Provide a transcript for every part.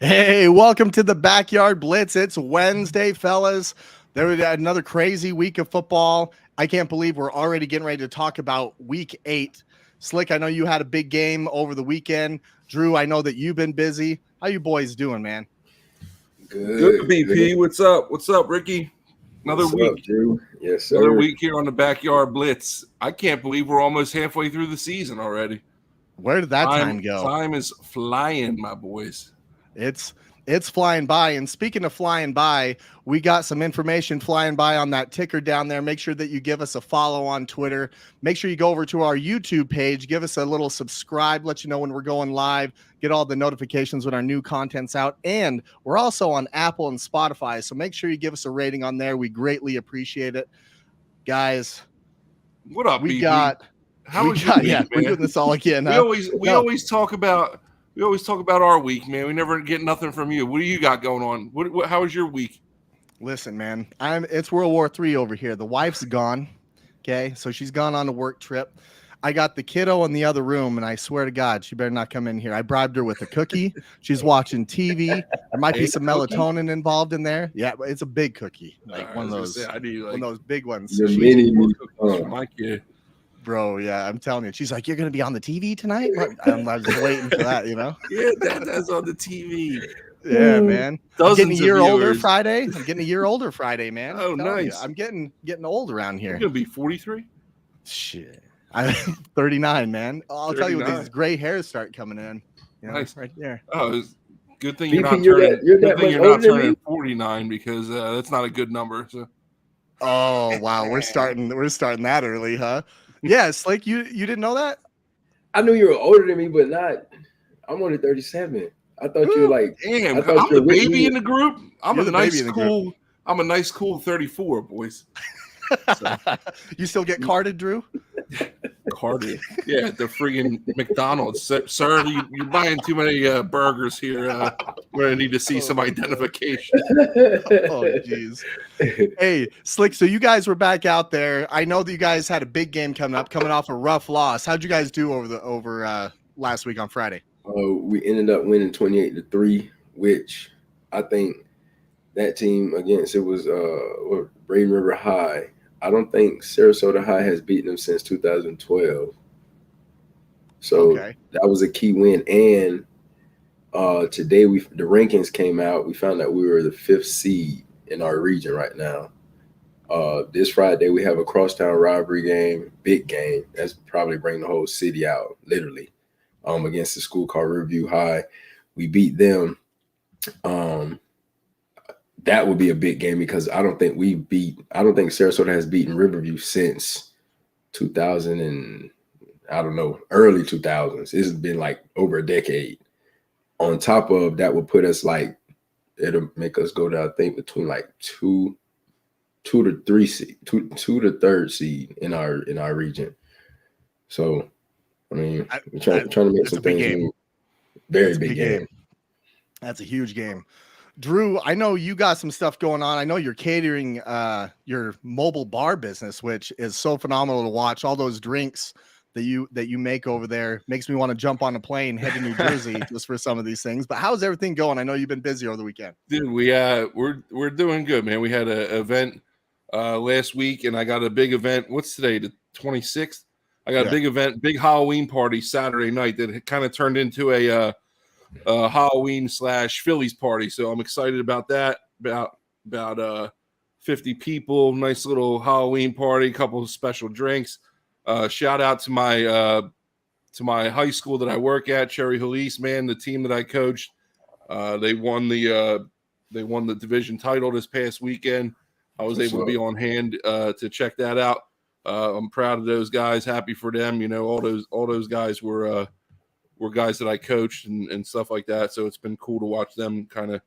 Hey, welcome to the Backyard Blitz. It's Wednesday, fellas. There was another crazy week of football. I can't believe we're already getting ready to talk about week 8. Slick, I know you had a big game over the weekend. Drew, I know that you've been busy. How you boys doing, man? Good, BP. Good. What's up? What's up, Ricky? Another What's week. up, Drew? Yes, sir. Another week here on the Backyard Blitz. I can't believe we're almost halfway through the season already. Where did that time go? Time is flying, my boys. It's flying by. And speaking of flying by, we got some information flying by on that ticker down there. Make sure that you give us a follow on Twitter. Make sure you go over to our YouTube page. Give us a little subscribe. Let you know when we're going live. Get all the notifications when our new content's out. And we're also on Apple and Spotify. So make sure you give us a rating on there. We greatly appreciate it. Guys, what up, we BP? Got... How was your week, man? We're doing this all again. We always talk about our week, man. We never get nothing from you. What do you got going on? How was your week? Listen, man, it's World War III over here. The wife's gone. Okay, so she's gone on a work trip. I got the kiddo in the other room, and I swear to God, she better not come in here. I bribed her with a cookie. She's watching TV. There might be some melatonin involved in there. Yeah, but it's a big cookie, like one of those big ones. My kid. Bro, yeah, I'm telling you. She's like, you're going to be on the TV tonight? I'm just waiting for that, you know? Yeah, that's on the TV. Yeah, man. I'm getting a year older Friday, man. Oh, nice. I'm getting old around here. You're going to be 43? Shit. I'm 39, man. I'll 39. Tell you when these gray hairs start coming in. You know, nice. Right there. Oh, good thing you're not turning 49 because that's not a good number. So. Oh, wow. We're starting that early, huh? Yeah, it's like you didn't know that? I knew you were older than me, but not. I'm only 37. I thought you were like. Damn, I'm the baby in the group. I'm a nice cool 34, boys. So. You still get carded, Drew? Carded? Yeah, the friggin' McDonald's. Sir, you're buying too many burgers here. We're gonna need to see some identification. Oh, jeez. Hey, Slick, so you guys were back out there. I know that you guys had a big game coming off a rough loss. How'd you guys do over last week on Friday? We ended up winning 28-3, which I think that team against it was Braden River High. I don't think Sarasota High has beaten them since 2012. So That was a key win. And today the rankings came out. We found out we were the 5th seed in our region right now. This Friday we have a crosstown rivalry game, big game. That's probably bring the whole city out, literally, against the school called Riverview High. We beat them. That would be a big game because I don't think Sarasota has beaten Riverview since 2000 and early 2000s. This has been like over a decade. On top of that would put us it'll make us go down, I think, between like two to 3rd seed in our region. So I mean, we're trying to make some things move. Very big game. That's a huge game. Drew, I know you got some stuff going on. I know you're catering your mobile bar business, which is so phenomenal to watch. All those drinks that you make over there makes me want to jump on a plane, head to New Jersey just for some of these things. But how's everything going? I know you've been busy over the weekend. Dude, we're doing good, man. We had an event last week, and I got a big event. What's today? The 26th. I got a big event, big Halloween party Saturday night that kind of turned into a Halloween / Phillies party. So I'm excited about that. About 50 people, nice little Halloween party, a couple of special drinks. Shout out to my high school that I work at, Cherry Halise, man, the team that I coached. They won the division title this past weekend. I was able to be on hand to check that out. I'm proud of those guys, happy for them. You know, all those guys were guys that I coached and stuff like that. So it's been cool to watch them kind of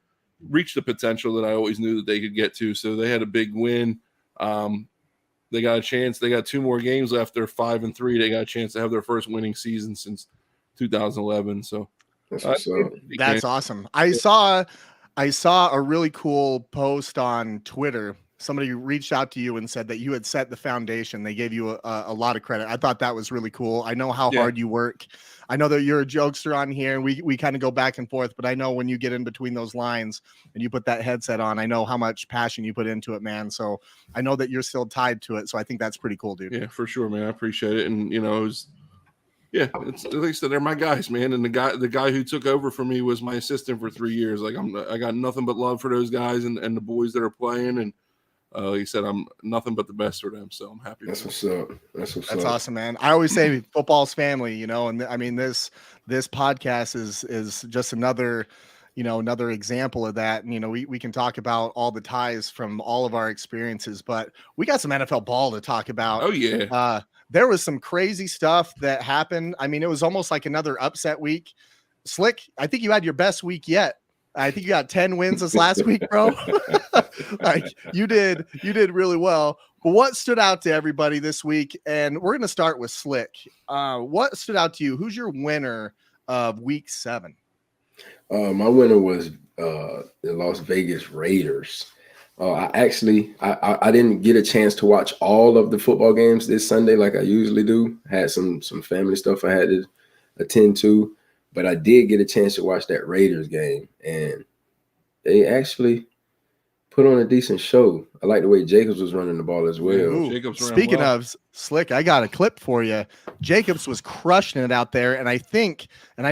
reach the potential that I always knew that they could get to. So they had a big win. They got a chance. They got 2 more games left. They're 5-3. They got a chance to have their first winning season since 2011. So that's awesome. I saw a really cool post on Twitter. somebody reached out to you and said that you had set the foundation. They gave you a lot of credit. I thought that was really cool. I know how hard you work. I know that you're a jokester on here, and we kind of go back and forth, but I know when you get in between those lines and you put that headset on, I know how much passion you put into it, man. So I know that you're still tied to it. So I think that's pretty cool, dude. Yeah, for sure, man. I appreciate it. And, you know, it's at least they're my guys, man. And the guy who took over for me was my assistant for 3 years. Like I got nothing but love for those guys and the boys that are playing. And like you said, I'm nothing but the best for them. So I'm happy. That's what's up. That's awesome, man. I always say football's family, you know, and I mean, this podcast is just another example of that. And, you know, we can talk about all the ties from all of our experiences, but we got some NFL ball to talk about. Oh yeah. There was some crazy stuff that happened. I mean, it was almost like another upset week. Slick, I think you had your best week yet. I think you got 10 wins this last week, bro. Like you did really well. But what stood out to everybody this week? And we're going to start with Slick. What stood out to you? Who's your winner of week 7? My winner was the Las Vegas Raiders. I didn't get a chance to watch all of the football games this Sunday like I usually do. I had some family stuff I had to attend to. But I did get a chance to watch that Raiders game, and they actually put on a decent show. I like the way Jacobs was running the ball as well. Ooh, speaking of Slick, I got a clip for you. Jacobs was crushing it out there, and I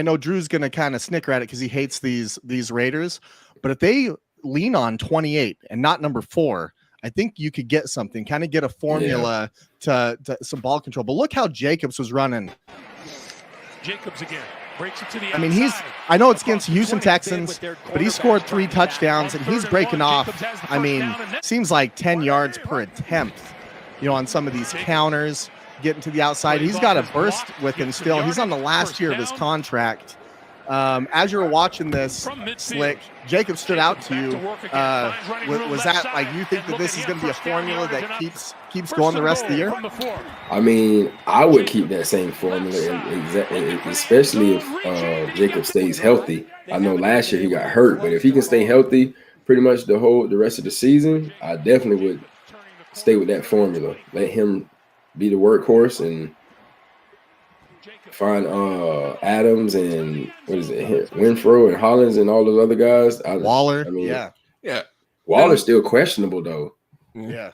know Drew's going to kind of snicker at it because he hates these Raiders, but if they lean on 28 and not number 4, I think you could get something, kind of get a formula to some ball control. But look how Jacobs was running. Jacobs again. I mean, I know it's against Houston Texans, but he scored 3 touchdowns and he's breaking off. I mean, seems like 10 yards per attempt, you know, on some of these counters, getting to the outside. He's got a burst with him still. He's on the last year of his contract. As you were watching this, Slick, Jacob stood out to you. Was that like you think that this is going to be a formula that keeps going the rest of the year? I mean, I would keep that same formula, especially if Jacob stays healthy. I know last year he got hurt, but if he can stay healthy pretty much the rest of the season, I definitely would stay with that formula. Let him be the workhorse and find Adams and Winfro and Hollins and all those other guys. Waller, yeah. Waller's still questionable though. Yeah.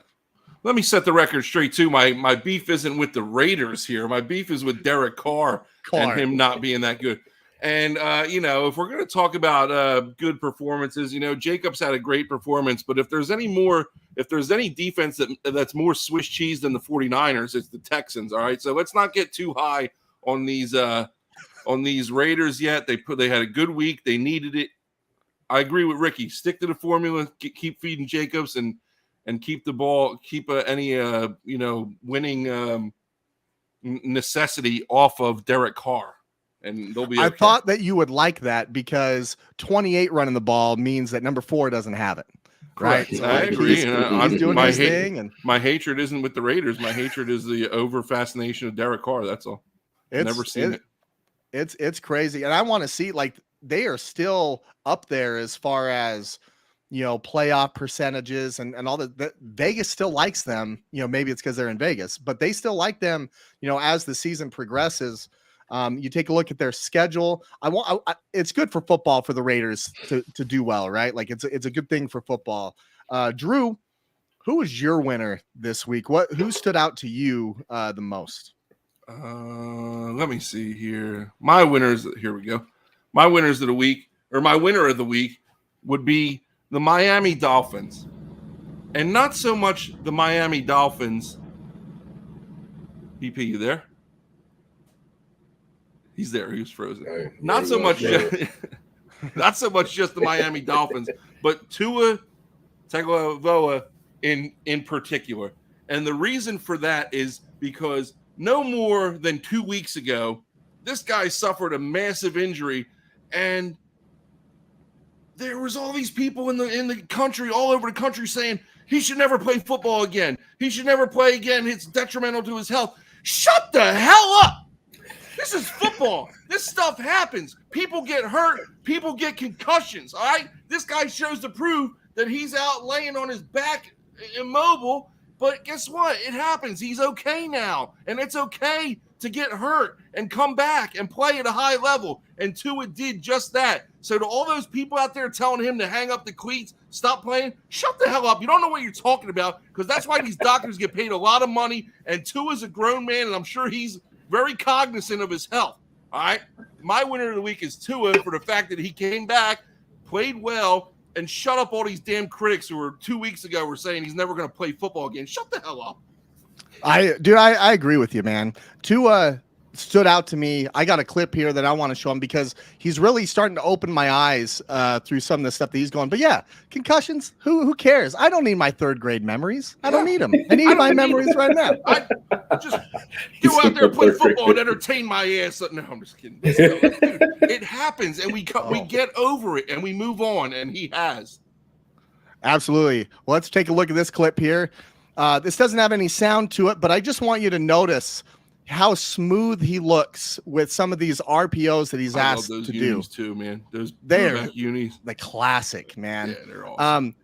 Let me set the record straight too. My beef isn't with the Raiders here. My beef is with Derek Carr. And him not being that good. And you know, if we're going to talk about good performances, you know, Jacobs had a great performance, but if there's any defense that's more Swiss cheese than the 49ers, it's the Texans. All right, so let's not get too high on these Raiders yet. They had a good week. They needed it. I agree with Ricky. Stick to the formula. Keep feeding Jacobs and keep the ball. Keep any winning necessity off of Derek Carr, and they'll be. Okay. I thought that you would like that because 28 running the ball means that number 4 doesn't have it. Right. So I agree. He's doing his thing. And my hatred isn't with the Raiders. My hatred is the over fascination of Derek Carr. That's all. Never seen it. It's crazy. And I want to see, like, they are still up there as far as, you know, playoff percentages and all that. Vegas still likes them. You know, maybe it's because they're in Vegas, but they still like them, you know, as the season progresses. You take a look at their schedule. It's good for football for the Raiders to do well, right? Like it's a good thing for football. Drew, who was your winner this week? Who stood out to you the most? Let me see here. My winners. Here we go. My winners of the week, or my winner of the week, would be the Miami Dolphins, and not so much the Miami Dolphins. BP, you there? He's there. He was frozen. Right. Not so much just the Miami Dolphins, but Tua Tagovailoa in particular. And the reason for that is because no more than 2 weeks ago, this guy suffered a massive injury, and there was all these people in the country, all over the country, saying he should never play football again. He should never play again. It's detrimental to his health. Shut the hell up. This is football. This stuff happens. People get hurt. People get concussions, all right? This guy shows to prove that he's out laying on his back immobile. But guess what? It happens. He's okay now. And it's okay to get hurt and come back and play at a high level. And Tua did just that. So to all those people out there telling him to hang up the cleats, stop playing, shut the hell up. You don't know what you're talking about, because that's why these doctors get paid a lot of money. And Tua's a grown man, and I'm sure he's very cognizant of his health. All right? My winner of the week is Tua for the fact that he came back, played well, and shut up all these damn critics who were 2 weeks ago were saying he's never going to play football again. Shut the hell up. I agree with you, man. Tua stood out to me. I got a clip here that I want to show him because he's really starting to open my eyes through some of the stuff that he's going. But yeah, concussions, who cares? I don't need my third grade memories. I don't need them. I need my memories right now. I just go out there and play football and entertain my ass. No, I'm just kidding. Dude, it happens, and we get over it, and we move on, and he has. Absolutely. Well, let's take a look at this clip here. This doesn't have any sound to it, but I just want you to notice how smooth he looks with some of these RPOs that he's asked to do. Too, man. Those they're unis, the classic, man. Yeah, they're awesome.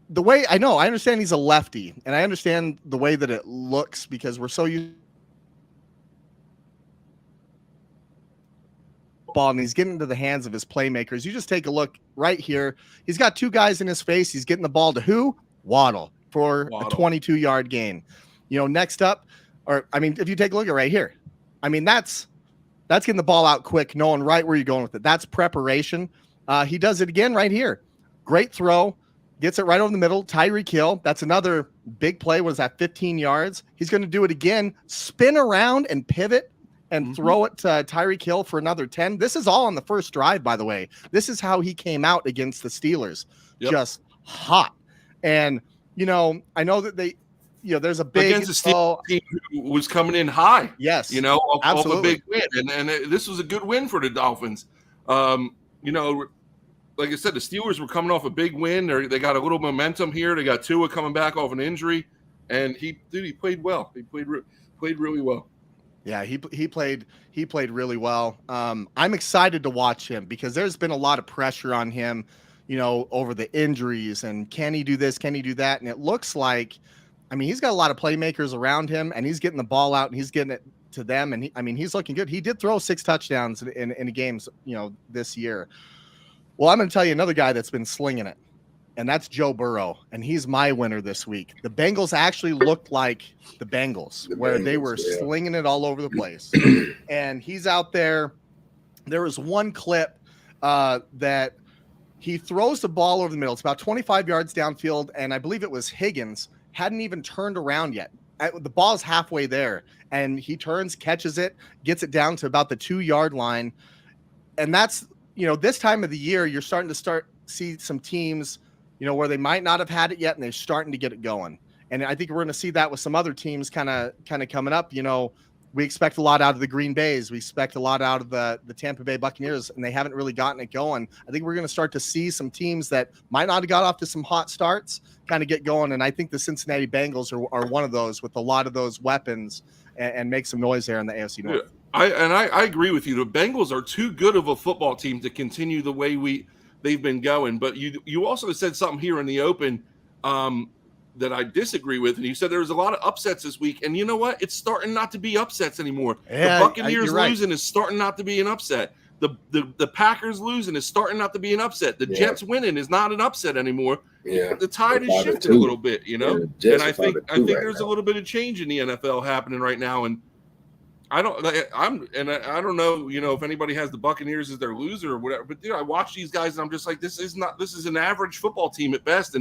The way I understand he's a lefty, and I understand the way that it looks because we're so used to ball, and he's getting into the hands of his playmakers. You just take a look right here. He's got two guys in his face. He's getting the ball to who? Waddle for a 22-yard gain. Next up, if you take a look at right here, that's getting the ball out quick, knowing right where you're going with it. That's preparation. He does it again right here. Great throw. Gets it right over the middle. Tyreek Hill. That's another big play. Was that 15 yards? He's going to do it again. Spin around and pivot and throw it to Tyreek Hill for another 10. This is all on the first drive, by the way. This is how he came out against the Steelers. Yep. Just hot. And, I know that there's a big against the Steelers team who was coming in high. Yes. Off a big win. And this was a good win for the Dolphins. Like I said, the Steelers were coming off a big win. They got a little momentum here. They got Tua coming back off an injury, and he played well. He played really well. Yeah, he played really well. I'm excited to watch him because there's been a lot of pressure on him, over the injuries and can he do this, can he do that, and it looks like, he's got a lot of playmakers around him, and he's getting the ball out and he's getting it to them, and he's looking good. He did throw 6 touchdowns in games, this year. Well, I'm going to tell you another guy that's been slinging it, and that's Joe Burrow, and he's my winner this week. The Bengals actually looked like the Bengals, where they were slinging it all over the place. And he's out there. There was one clip that he throws the ball over the middle. It's about 25 yards downfield, and I believe it was Higgins, hadn't even turned around yet. The ball's halfway there, and he turns, catches it, gets it down to about the 2-yard line, and that's – this time of the year, you're starting to see some teams, where they might not have had it yet, and they're starting to get it going. And I think we're going to see that with some other teams kind of coming up. We expect a lot out of the Green Bays. We expect a lot out of the Tampa Bay Buccaneers, and they haven't really gotten it going. I think we're going to start to see some teams that might not have got off to some hot starts kind of get going. And I think the Cincinnati Bengals are one of those with a lot of those weapons and make some noise there in the AFC North. Yeah. I agree with you. The Bengals are too good of a football team to continue the way they've been going. But you also said something here in the open that I disagree with, and you said there was a lot of upsets this week. And you know what? It's starting not to be upsets anymore. Yeah, the Buccaneers losing is starting not to be an upset. The Packers losing is starting not to be an upset. The Jets winning is not an upset anymore. Yeah, the tide is shifting a little bit, and I think there's a little bit of change in the NFL happening right now, and I don't know, if anybody has the Buccaneers as their loser or whatever, but I watch these guys and I'm just like, this is an average football team at best,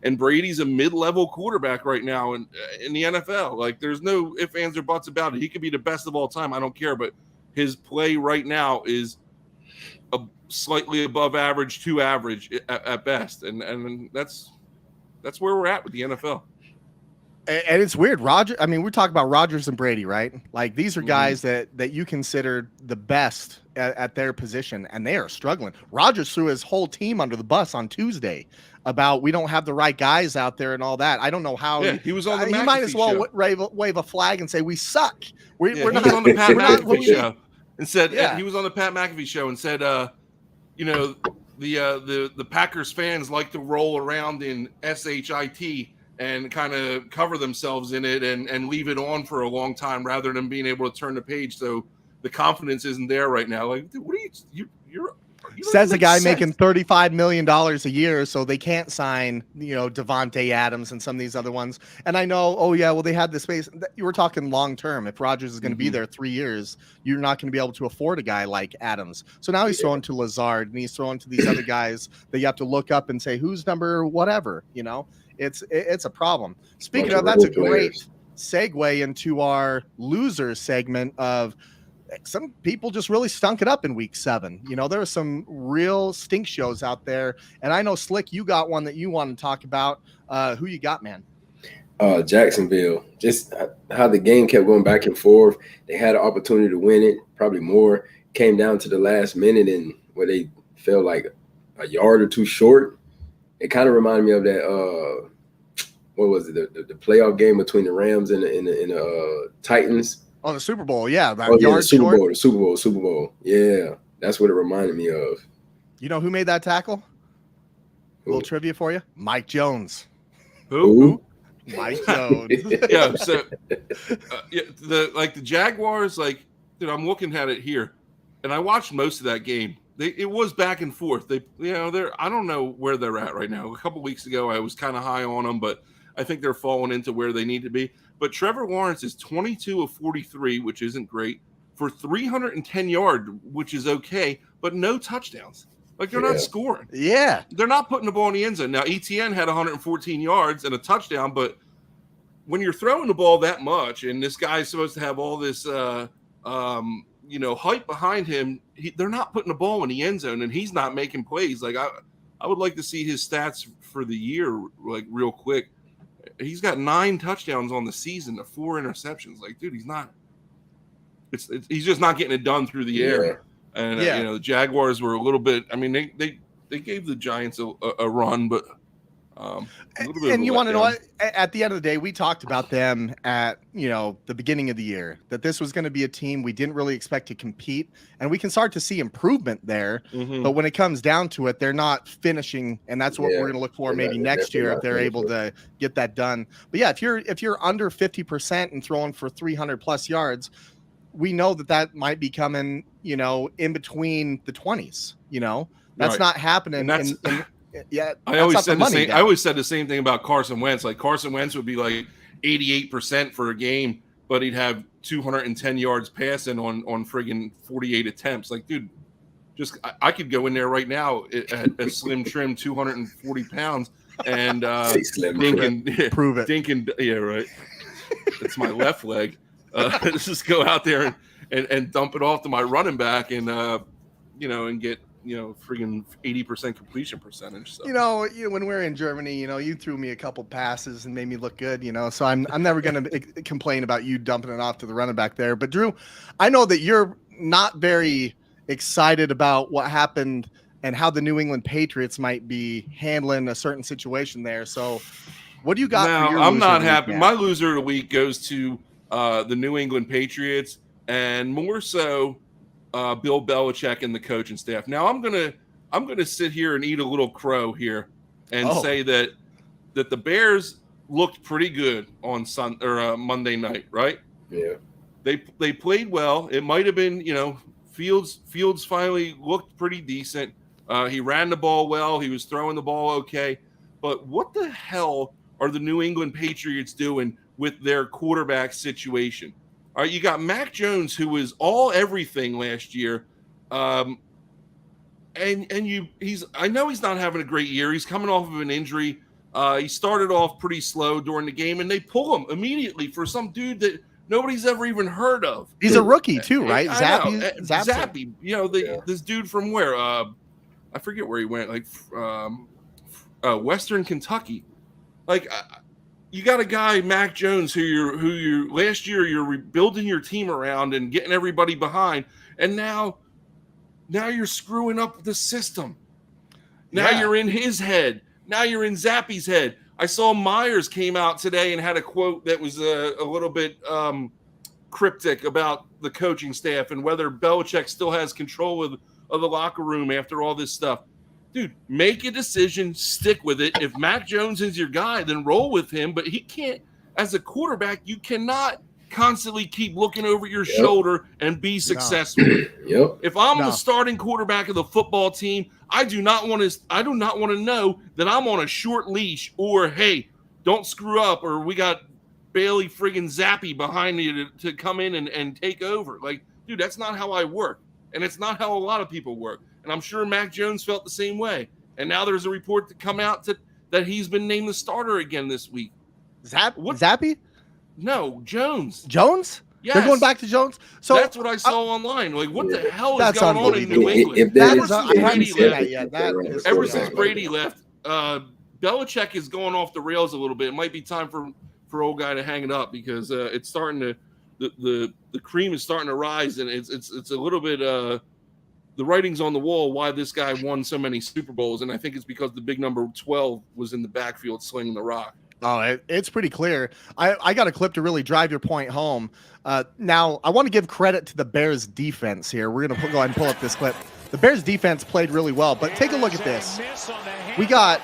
and Brady's a mid-level quarterback right now in the NFL. Like, there's no ifs, ands, or buts about it. He could be the best of all time. I don't care, but his play right now is slightly above average to average at best, and that's where we're at with the NFL. And it's weird. we're talking about Rodgers and Brady, right? Like, these are guys that you consider the best at their position, and they are struggling. Rodgers threw his whole team under the bus on Tuesday about we don't have the right guys out there and all that. I don't know how. Yeah, he was on the McAfee he might as well show. wave a flag and say we suck. We're not on the Pat McAfee show and said he was on the Pat McAfee show and said, the Packers fans like to roll around in shit. and kind of cover themselves in it and leave it on for a long time rather than being able to turn the page. So the confidence isn't there right now. Like, dude, what are you're says a guy making $35 million a year, so they can't sign, Devontae Adams and some of these other ones. And I know, they had the space. You were talking long term. If Rodgers is going to be there 3 years, you're not going to be able to afford a guy like Adams. So now he's throwing to Lazard, and he's throwing to these other guys that you have to look up and say who's number whatever. It's a problem. Speaking of, that's a great segue into our loser segment of. Some people just really stunk it up in week 7. There are some real stink shows out there. And I know, Slick, you got one that you want to talk about. Who you got, man? Jacksonville. Just how the game kept going back and forth. They had an opportunity to win it, probably more. Came down to the last minute and where they fell like a yard or two short. It kind of reminded me of that, what was it, the playoff game between the Rams and the Titans. Oh, the Super Bowl, yeah. The Super Bowl. Yeah, that's what it reminded me of. You know who made that tackle? A little trivia for you. Mike Jones. Who? Mike Jones. Yeah, so the Jaguars, dude, I'm looking at it here, and I watched most of that game. It was back and forth. I don't know where they're at right now. A couple weeks ago, I was kind of high on them, but I think they're falling into where they need to be. But Trevor Lawrence is 22 of 43, which isn't great, for 310 yards, which is okay, but no touchdowns. They're not scoring. Yeah. They're not putting the ball in the end zone. Now, ETN had 114 yards and a touchdown, but when you're throwing the ball that much, and this guy's supposed to have all this, hype behind him, they're not putting the ball in the end zone, and he's not making plays. I would like to see his stats for the year, real quick. He's got 9 touchdowns on the season to 4 interceptions. Dude, he's not. He's just not getting it done through the air. And the Jaguars were a little bit. I mean, they gave the Giants a run, but a little bit. And you want to know what? At the end of the day, we talked about them at the beginning of the year, that this was going to be a team we didn't really expect to compete, and we can start to see improvement there. Mm-hmm. But when it comes down to it, they're not finishing, and that's what we're going to look for maybe next year if they're able to get that done. But yeah, if you're under 50% and throwing for 300 plus yards, we know that might be coming, in between the 20s. That's not happening. Yeah, I always said the same thing about Carson Wentz. Carson Wentz would be 88% for a game, but he'd have 210 yards passing on friggin' 48 attempts. Dude, I could go in there right now at a slim trim 240 pounds and prove it. Yeah, right. It's my left leg. Let's just go out there and dump it off to my running back and get friggin' 80% completion percentage. So. When we're in Germany, you threw me a couple passes and made me look good, so I'm never going to complain about you dumping it off to the running back there. But Drew, I know that you're not very excited about what happened and how the New England Patriots might be handling a certain situation there. So what do you got? Now, for your I'm not happy. Now? My loser of the week goes to the New England Patriots, and more so Bill Belichick and the coaching staff. Now I'm gonna sit here and eat a little crow here and say that the Bears looked pretty good on Monday night, right? Yeah. They played well. It might have been, Fields finally looked pretty decent. He ran the ball well. He was throwing the ball okay. But what the hell are the New England Patriots doing with their quarterback situation? All right, you got Mac Jones, who was everything last year, I know he's not having a great year. He's coming off of an injury. He started off pretty slow during the game, and they pull him immediately for some dude that nobody's ever even heard of. He's a rookie too, right? Zappy. This dude from where? I forget where he went. Western Kentucky. You got a guy, Mac Jones, who you last year you're rebuilding your team around and getting everybody behind, and now you're screwing up the system. Now you're in his head. Now you're in Zappy's head. I saw Myers came out today and had a quote that was a little bit cryptic about the coaching staff and whether Belichick still has control of the locker room after all this stuff. dude, make a decision, stick with it. If Mac Jones is your guy, then roll with him. But he can't, as a quarterback, you cannot constantly keep looking over your shoulder and be successful. Yep. If I'm the starting quarterback of the football team, I do not want to know that I'm on a short leash, or hey, don't screw up, or we got Bailey friggin' Zappi behind me to come in and take over. Like, dude, that's not how I work. And it's not how a lot of people work. And I'm sure Mac Jones felt the same way. And now there's a report to come out that he's been named the starter again this week. Zappi? No, Jones. Jones? Yes. They're going back to Jones? So that's what I saw online. Like, what the hell is that's going on in New England? Ever since Brady left, Belichick is going off the rails a little bit. It might be time for old guy to hang it up, because it's starting to the cream is starting to rise, and it's a little bit the writing's on the wall why this guy won so many Super Bowls, and I think it's because the big number 12 was in the backfield slinging the rock. Oh, it's pretty clear. I got a clip to really drive your point home. Now, I want to give credit to the Bears defense here. We're going to go ahead and pull up this clip. The Bears defense played really well, but take a look at this. We got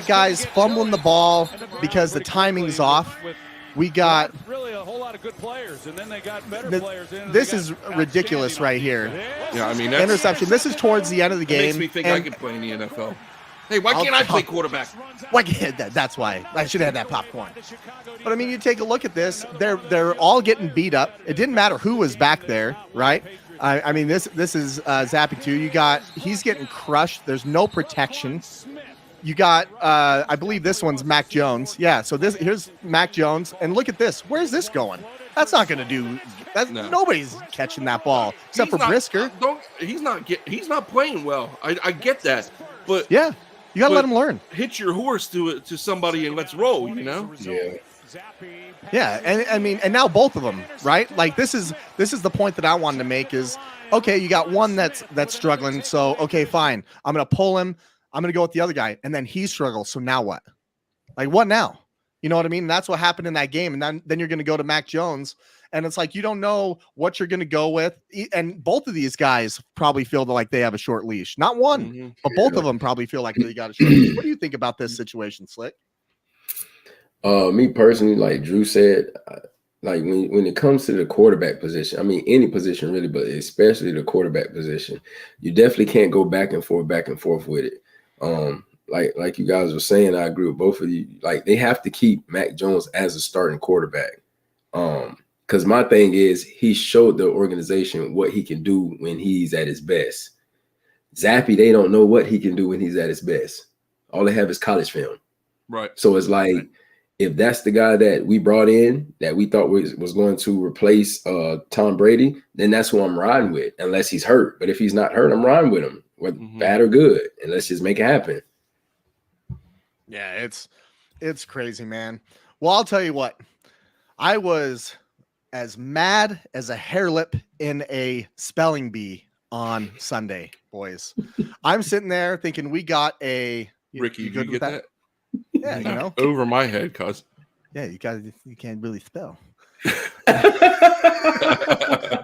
guys fumbling the ball because the timing's off. We got really a whole lot of good players, and then they got better players. This is ridiculous right here. Yeah, I mean, that's interception. This is towards the end of the game. Makes me think I could play in the NFL. Hey, why can't I play quarterback? That's why I should have had that popcorn. But I mean, you take a look at this. They're all getting beat up. It didn't matter who was back there, right? I mean, this is Zappi too. He's getting crushed. There's no protection. You got, I believe this one's Mac Jones. Yeah, so here's Mac Jones, and look at this. Where's this going? That's not going to do. Nobody's catching that ball except for Brisker. He's not playing well. I get that, but yeah, you got to let him learn. Hitch your horse to somebody and let's roll. You know. Yeah. Yeah, and I mean, and now both of them, right? Like this is the point that I wanted to make is, okay, you got one that's struggling, so okay, fine. I'm gonna pull him. I'm going to go with the other guy, and then he struggles. So now what? Like, what now? You know what I mean? And that's what happened in that game. And then you're going to go to Mac Jones, and it's like you don't know what you're going to go with. And both of these guys probably feel like they have a short leash. Not one, but both of them probably feel like they got a short leash. What do you think about this situation, Slick? Me personally, like Drew said, like when it comes to the quarterback position, I mean, any position really, but especially the quarterback position, you definitely can't go back and forth with it. Like you guys were saying, I agree with both of you. Like they have to keep Mac Jones as a starting quarterback. Because my thing is he showed the organization what he can do when he's at his best. Zappi, they don't know what he can do when he's at his best. All they have is college film. Right. So it's like if that's the guy that we brought in that we thought was going to replace Tom Brady, then that's who I'm riding with, unless he's hurt. But if he's not hurt, I'm riding with him. Whether bad or good, and let's just make it happen. Yeah, it's crazy, man. Well, I'll tell you what. I was as mad as a hair lip in a spelling bee on Sunday, boys. I'm sitting there thinking we got a Ricky. You get that? Yeah, you know, over my head, cuz. Yeah, you can't really spell.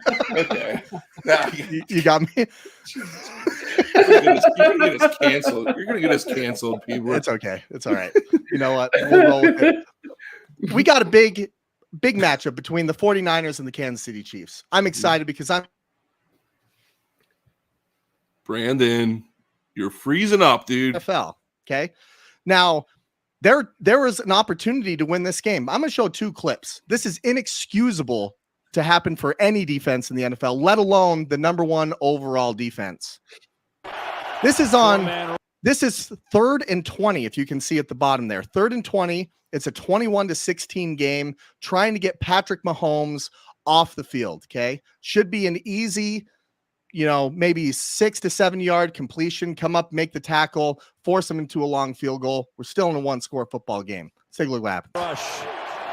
Okay. You got me. You're gonna get us canceled, people. It's okay. It's all right. You know what? We'll roll with it. We got a big matchup between the 49ers and the Kansas City Chiefs. I'm excited because Brandon, you're freezing up, dude. NFL. Okay. Now, there was an opportunity to win this game. I'm going to show 2 clips. This is inexcusable to happen for any defense in the NFL, let alone the number 1 overall defense. This is 3rd and 20, if you can see at the bottom there. 3rd and 20. It's a 21-16 game trying to get Patrick Mahomes off the field, okay? Should be an easy, maybe 6 to 7 yard completion, come up, make the tackle, force them into a long field goal. We're still in a 1-score football game. Let's take a look what happened. Rush.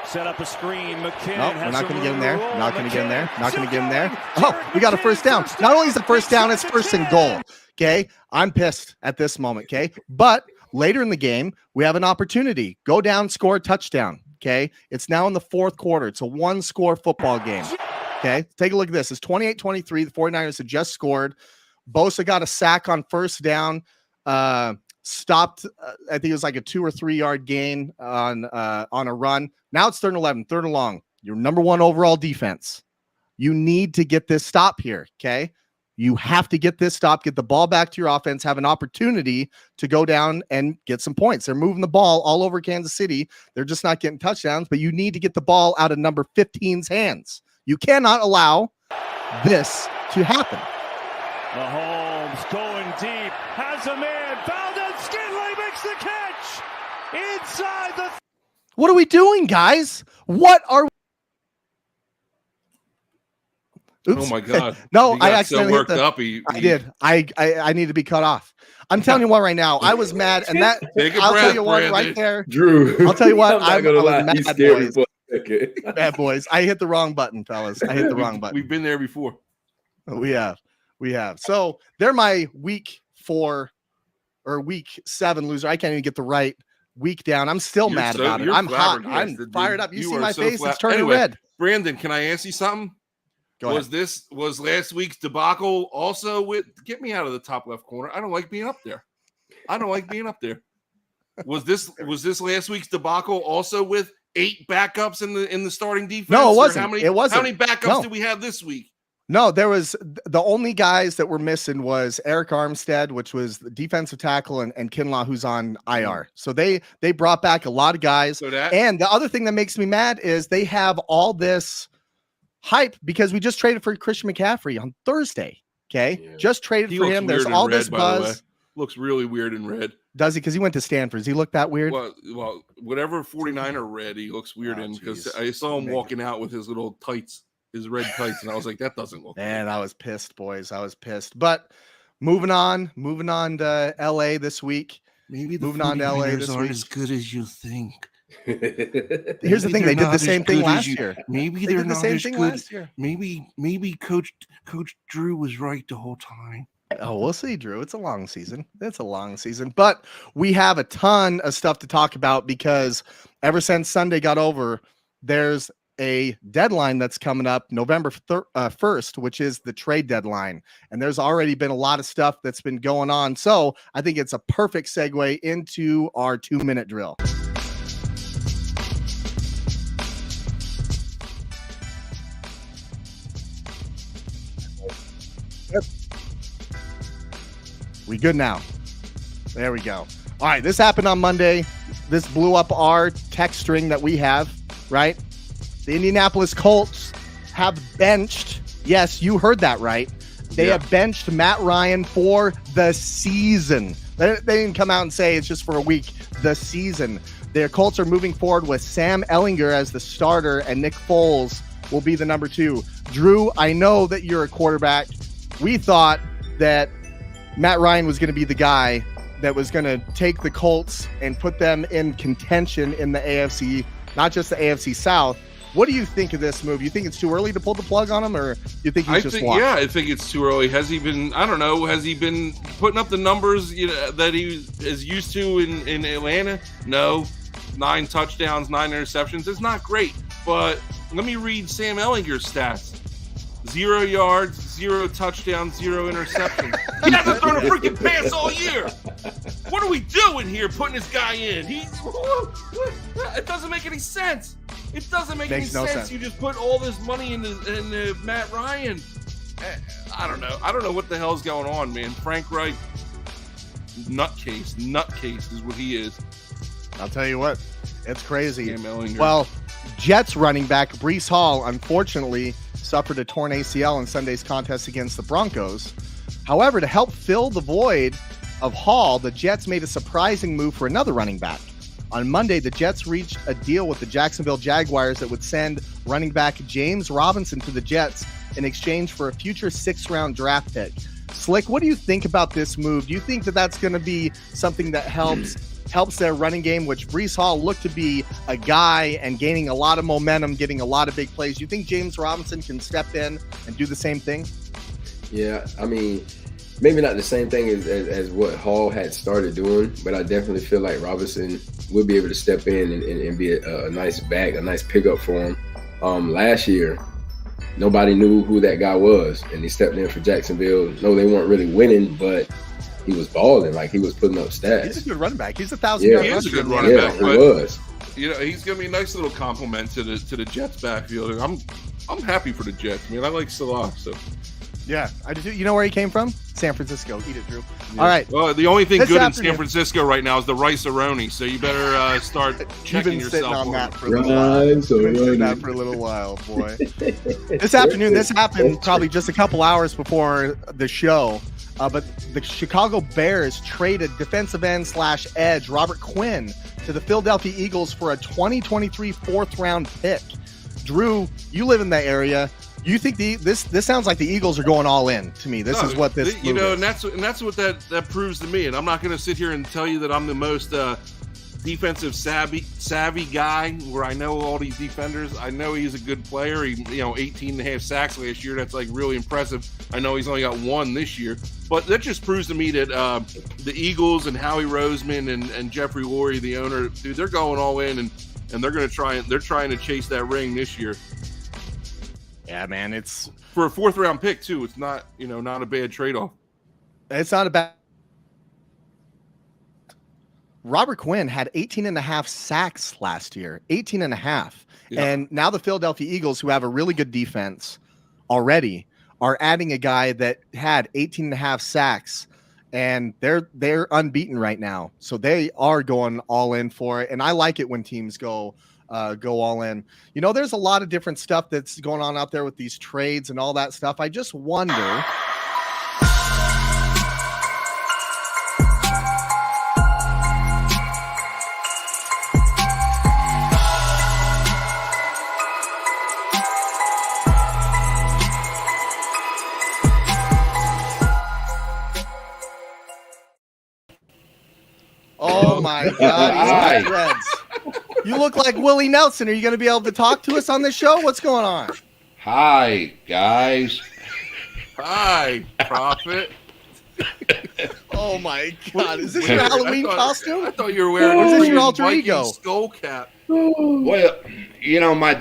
Set up a screen. McKinnon. No, we're not going to get in there. Not going to get in there. Not going to get in there. Oh, we got a first down. Not only is the first down, it's 1st and goal. Okay. I'm pissed at this moment. Okay. But later in the game, we have an opportunity. Go down, score a touchdown. Okay. It's now in the 4th quarter. It's a 1-score football game. Okay. Take a look at this. It's 28-23. The 49ers had just scored. Bosa got a sack on 1st down. stopped. I think it was like a 2 or 3 yard gain on a run. Now it's 3rd and 11, 3rd and long. Your number 1 overall defense. You need to get this stop here. Okay. You have to get this stop, get the ball back to your offense, have an opportunity to go down and get some points. They're moving the ball all over Kansas City. They're just not getting touchdowns, but you need to get the ball out of number 15's hands. You cannot allow this to happen. Mahomes going deep, has a man, found it, Skinley makes the catch inside the. What are we doing, guys? What are? Oops. Oh my God! No, he got I accidentally so worked hit the, up. I did. I need to be cut off. I'm telling you what, right now, I was mad, and that Take a I'll breath, tell you what, Brandon. right there, Drew. I'll tell you what, I'm not gonna lie. mad, He's scary boys. for a second. Bad boys. I hit the wrong button, fellas. I hit the wrong button. We've been there before. We have. So they're my week 4 or week 7 loser. I can't even get the right week down. I'm still You're mad so- about it. you're I'm hot. I'm flabbergasted, fired dude. up. You You see are my so face? It's turning Anyway, red. Brandon, can I ask you something? Go ahead. Was last week's debacle also with? Get me out of the top left corner. I don't like being up there. Was this last week's debacle also with 8 backups in the starting defense? No, it Or wasn't. How many, It wasn't. How many backups No. did we have this week? No, there was the only guys that were missing was Eric Armstead, which was the defensive tackle, and Kinlaw, who's on IR. So they brought back a lot of guys. So that And the other thing that makes me mad is they have all this hype because we just traded for Christian McCaffrey on Thursday. Okay. Yeah. Just traded he for looks him. weird There's in all red, this by the way. buzz. Looks really weird in red. Does he? Because he went to Stanford. Does he look that weird? Well, whatever 49er red, he looks weird Oh, in because geez. I saw him Maybe. walking out with his little tights, his red tights, and I was like, that doesn't look. Man, I was pissed, boys. I was pissed. But moving on to LA this week. Maybe the Moving on to LA 49ers this aren't week. as good as you think. Here's the Maybe thing: they they're did not the as same thing good as last you- year. Maybe They they're did the not same as thing good. last year. Maybe Coach Drew was right the whole time. Oh, we'll see, Drew. It's a long season. But we have a ton of stuff to talk about because ever since Sunday got over, there's a deadline that's coming up November 1st, which is the trade deadline. And there's already been a lot of stuff that's been going on. So I think it's a perfect segue into our 2-minute drill. Yep. We good now. There we go. All right, this happened on Monday. This blew up our text string that we have, right? The Indianapolis Colts have benched. Yes, you heard that right. They have benched Matt Ryan for the season. They didn't come out and say it's just for a week. The season. Their Colts are moving forward with Sam Ehlinger as the starter, and Nick Foles will be the number 2. Drew, I know that you're a quarterback. We thought that Matt Ryan was going to be the guy that was going to take the Colts and put them in contention in the AFC, not just the AFC South. What do you think of this move? You think it's too early to pull the plug on him, or you think he's just walked? I think it's too early. Has he been? I don't know. Has he been putting up the numbers that he is used to in Atlanta? No, 9 touchdowns, 9 interceptions. It's not great, but let me read Sam Ehlinger's stats: 0 yards, 0 touchdowns, 0 interceptions. He hasn't thrown a freaking pass all year. What are we doing here, putting this guy in? It doesn't make any sense. It doesn't make any sense. You just put all this money into Matt Ryan. I don't know. I don't know what the hell's going on, man. Frank Reich, nutcase is what he is. I'll tell you what, it's crazy. Sam Ehlinger. Well, Jets running back Breece Hall, unfortunately, suffered a torn ACL in Sunday's contest against the Broncos. However, to help fill the void of Hall, the Jets made a surprising move for another running back. On Monday, the Jets reached a deal with the Jacksonville Jaguars that would send running back James Robinson to the Jets in exchange for a future 6th-round draft pick. Slick, what do you think about this move? Do you think that that's going to be something that helps their running game, which Breece Hall looked to be a guy and gaining a lot of momentum, getting a lot of big plays? Do you think James Robinson can step in and do the same thing? Yeah, I mean, maybe not the same thing as what Hall had started doing, but I definitely feel like Robinson will be able to step in and be a nice back, a nice pickup for him. Last year, nobody knew who that guy was, and he stepped in for Jacksonville. No, they weren't really winning, but he was balling, like he was putting up He's stats. a good running back. He's a 1,000-yard He is a rusher. good running Yeah, back, he but was. he's gonna be a nice little compliment to the Jets backfield. I'm happy for the Jets, man. I like Salah, so. Yeah, I do. You know where he came from? San Francisco. Eat it, Drew. Yeah. All right. Well, the only thing This good afternoon- in San Francisco right now is the rice-a-roni, so you better start You've checking been sitting yourself. on that for a little while. You've been sitting that for a little while, boy. This afternoon, this happened probably just a couple hours before the show, but the Chicago Bears traded defensive end / edge Robert Quinn to the Philadelphia Eagles for a 2023 4th-round pick. Drew, you live in that area. You think this sounds like the Eagles are going all in to me? This is what this you know, move is. and that's what that proves to me. And I'm not going to sit here and tell you that I'm the most defensive savvy guy where I know all these defenders. I know he's a good player. He 18.5 sacks last year. That's like really impressive. I know he's only got 1 this year, but that just proves to me that the Eagles and Howie Roseman and Jeffrey Lurie, the owner, dude, they're going all in and they're going to try. They're trying to chase that ring this year. Yeah, man, it's For a 4th-round pick too. It's not not a bad trade-off. not a bad. Robert Quinn had 18.5 sacks last year, 18.5. Yeah. And now the Philadelphia Eagles, who have a really good defense already, are adding a guy that had 18.5 sacks, and they're unbeaten right now. So they are going all in for it. And I like it when teams go all in. There's a lot of different stuff that's going on out there with these trades and all that stuff. I just wonder. Oh my God, he's got dreads. You look like Willie Nelson. Are you going to be able to talk to us on this show? What's going on? Hi, guys. Hi, Prophet. Oh my God, is this your Halloween costume? I thought you were wearing Or is a this your freaking alter Viking ego? skull cap. Well, my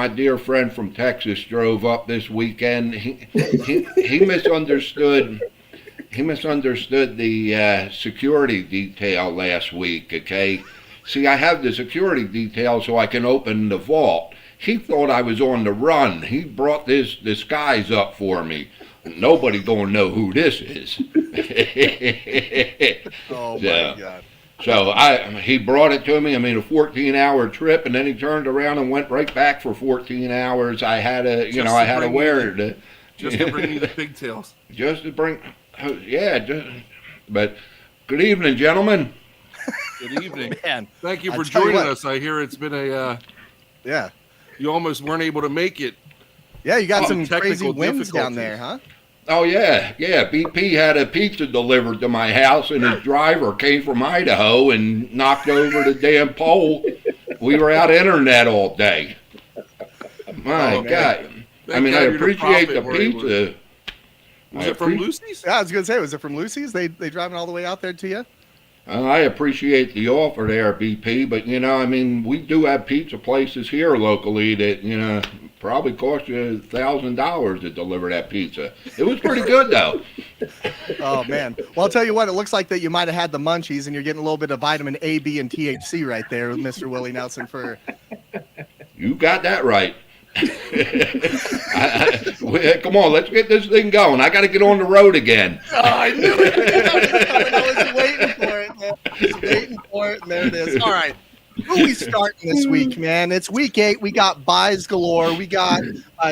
dear friend from Texas drove up this weekend. He misunderstood. He misunderstood the security detail last week. Okay, see, I have the security detail so I can open the vault. He thought I was on the run. He brought this disguise up for me. Nobody gonna know who this is. Oh my God. So he brought it to me. I mean, a 14-hour trip, and then he turned around and went right back for 14 hours. I had to wear it. Just to bring you the pigtails. Just to bring, but good evening, gentlemen. Good evening. Man, Thank you I for tell you joining what. us. I hear it's been a, yeah. you almost weren't able to make it. Yeah, you got some technical crazy winds down there, difficulties. huh? Oh yeah. BP had a pizza delivered to my house, and his driver came from Idaho and knocked over the damn pole. We were out internet all day. My Oh, man. God. Thank I mean, God I you're the appreciate the prophet, where he pizza. Was I it from appre- Lucy's? Yeah, I was gonna say, was it from Lucy's? They driving all the way out there to you? I appreciate the offer there, BP, but we do have pizza places here locally that probably cost you $1,000 to deliver that pizza. It was pretty good though. Oh man. Well, I'll tell you what, it looks like that you might have had the munchies and you're getting a little bit of vitamin A, B, and THC right there, Mr. Willie Nelson. You got that right. Come on, let's get this thing going. I got to get on the road again. Oh, I knew it. I was waiting for it, man. I was waiting for it, and there it is. All right. Who are we starting this week, man? It's week 8. We got buys galore. We got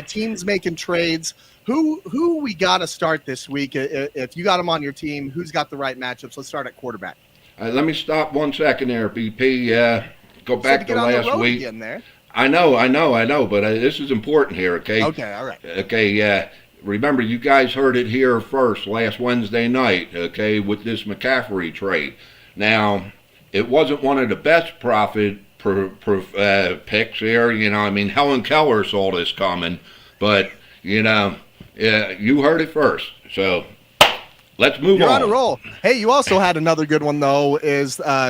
teams making trades. Who we got to start this week? If you got them on your team, who's got the right matchups? Let's start at quarterback. Let me stop 1 second there, BP. Go back to last week. Again there. I know, but this is important here, okay? Okay, all right. Okay, remember, you guys heard it here first last Wednesday night, okay, with this McCaffrey trade. Now, it wasn't one of the best profit picks here, Helen Keller saw this coming, but, you heard it first. So, let's move You're on. on a roll. Hey, you also had another good one though.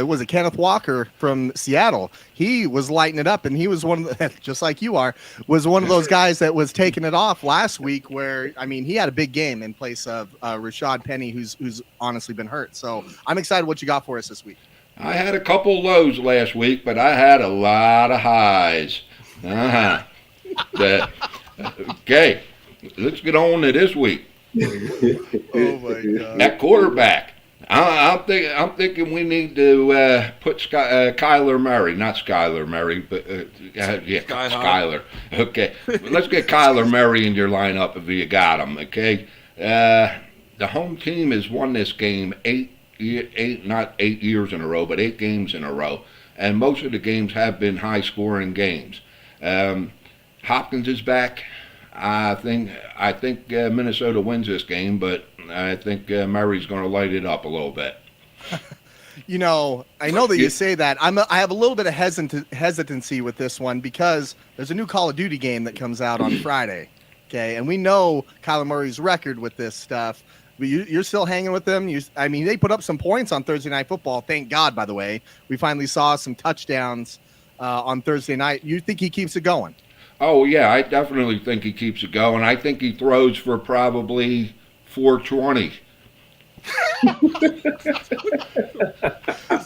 Was it Kenneth Walker from Seattle? He was lighting it up, and he was one of the, just like you are, was one of those guys that was taking it off last week. Where I mean, he had a big game in place of Rashad Penny, who's honestly been hurt. So I'm excited what you got for us this week. I had a couple lows last week, but I had a lot of highs. Okay, let's get on to this week. Oh my God! At quarterback, I'm thinking we need to put Kyler Murray, not Skyler Murray, but Skyler. Okay, let's get Kyler Murray in your lineup if you got him. Okay, the home team has won this game not 8 years in a row, but 8 games in a row, and most of the games have been high-scoring games. Hopkins is back. I think Minnesota wins this game, but I think Murray's going to light it up a little bit. You know, I know that you say that. I have a little bit of hesitancy with this one because there's a new Call of Duty game that comes out on Friday. Okay, and we know Kyler Murray's record with this stuff. But you're still hanging with them. I mean, they put up some points on Thursday Night Football. Thank God, by the way. We finally saw some touchdowns on Thursday night. You think he keeps it going? Oh, yeah, I definitely think he keeps it going. I think he throws for probably 420.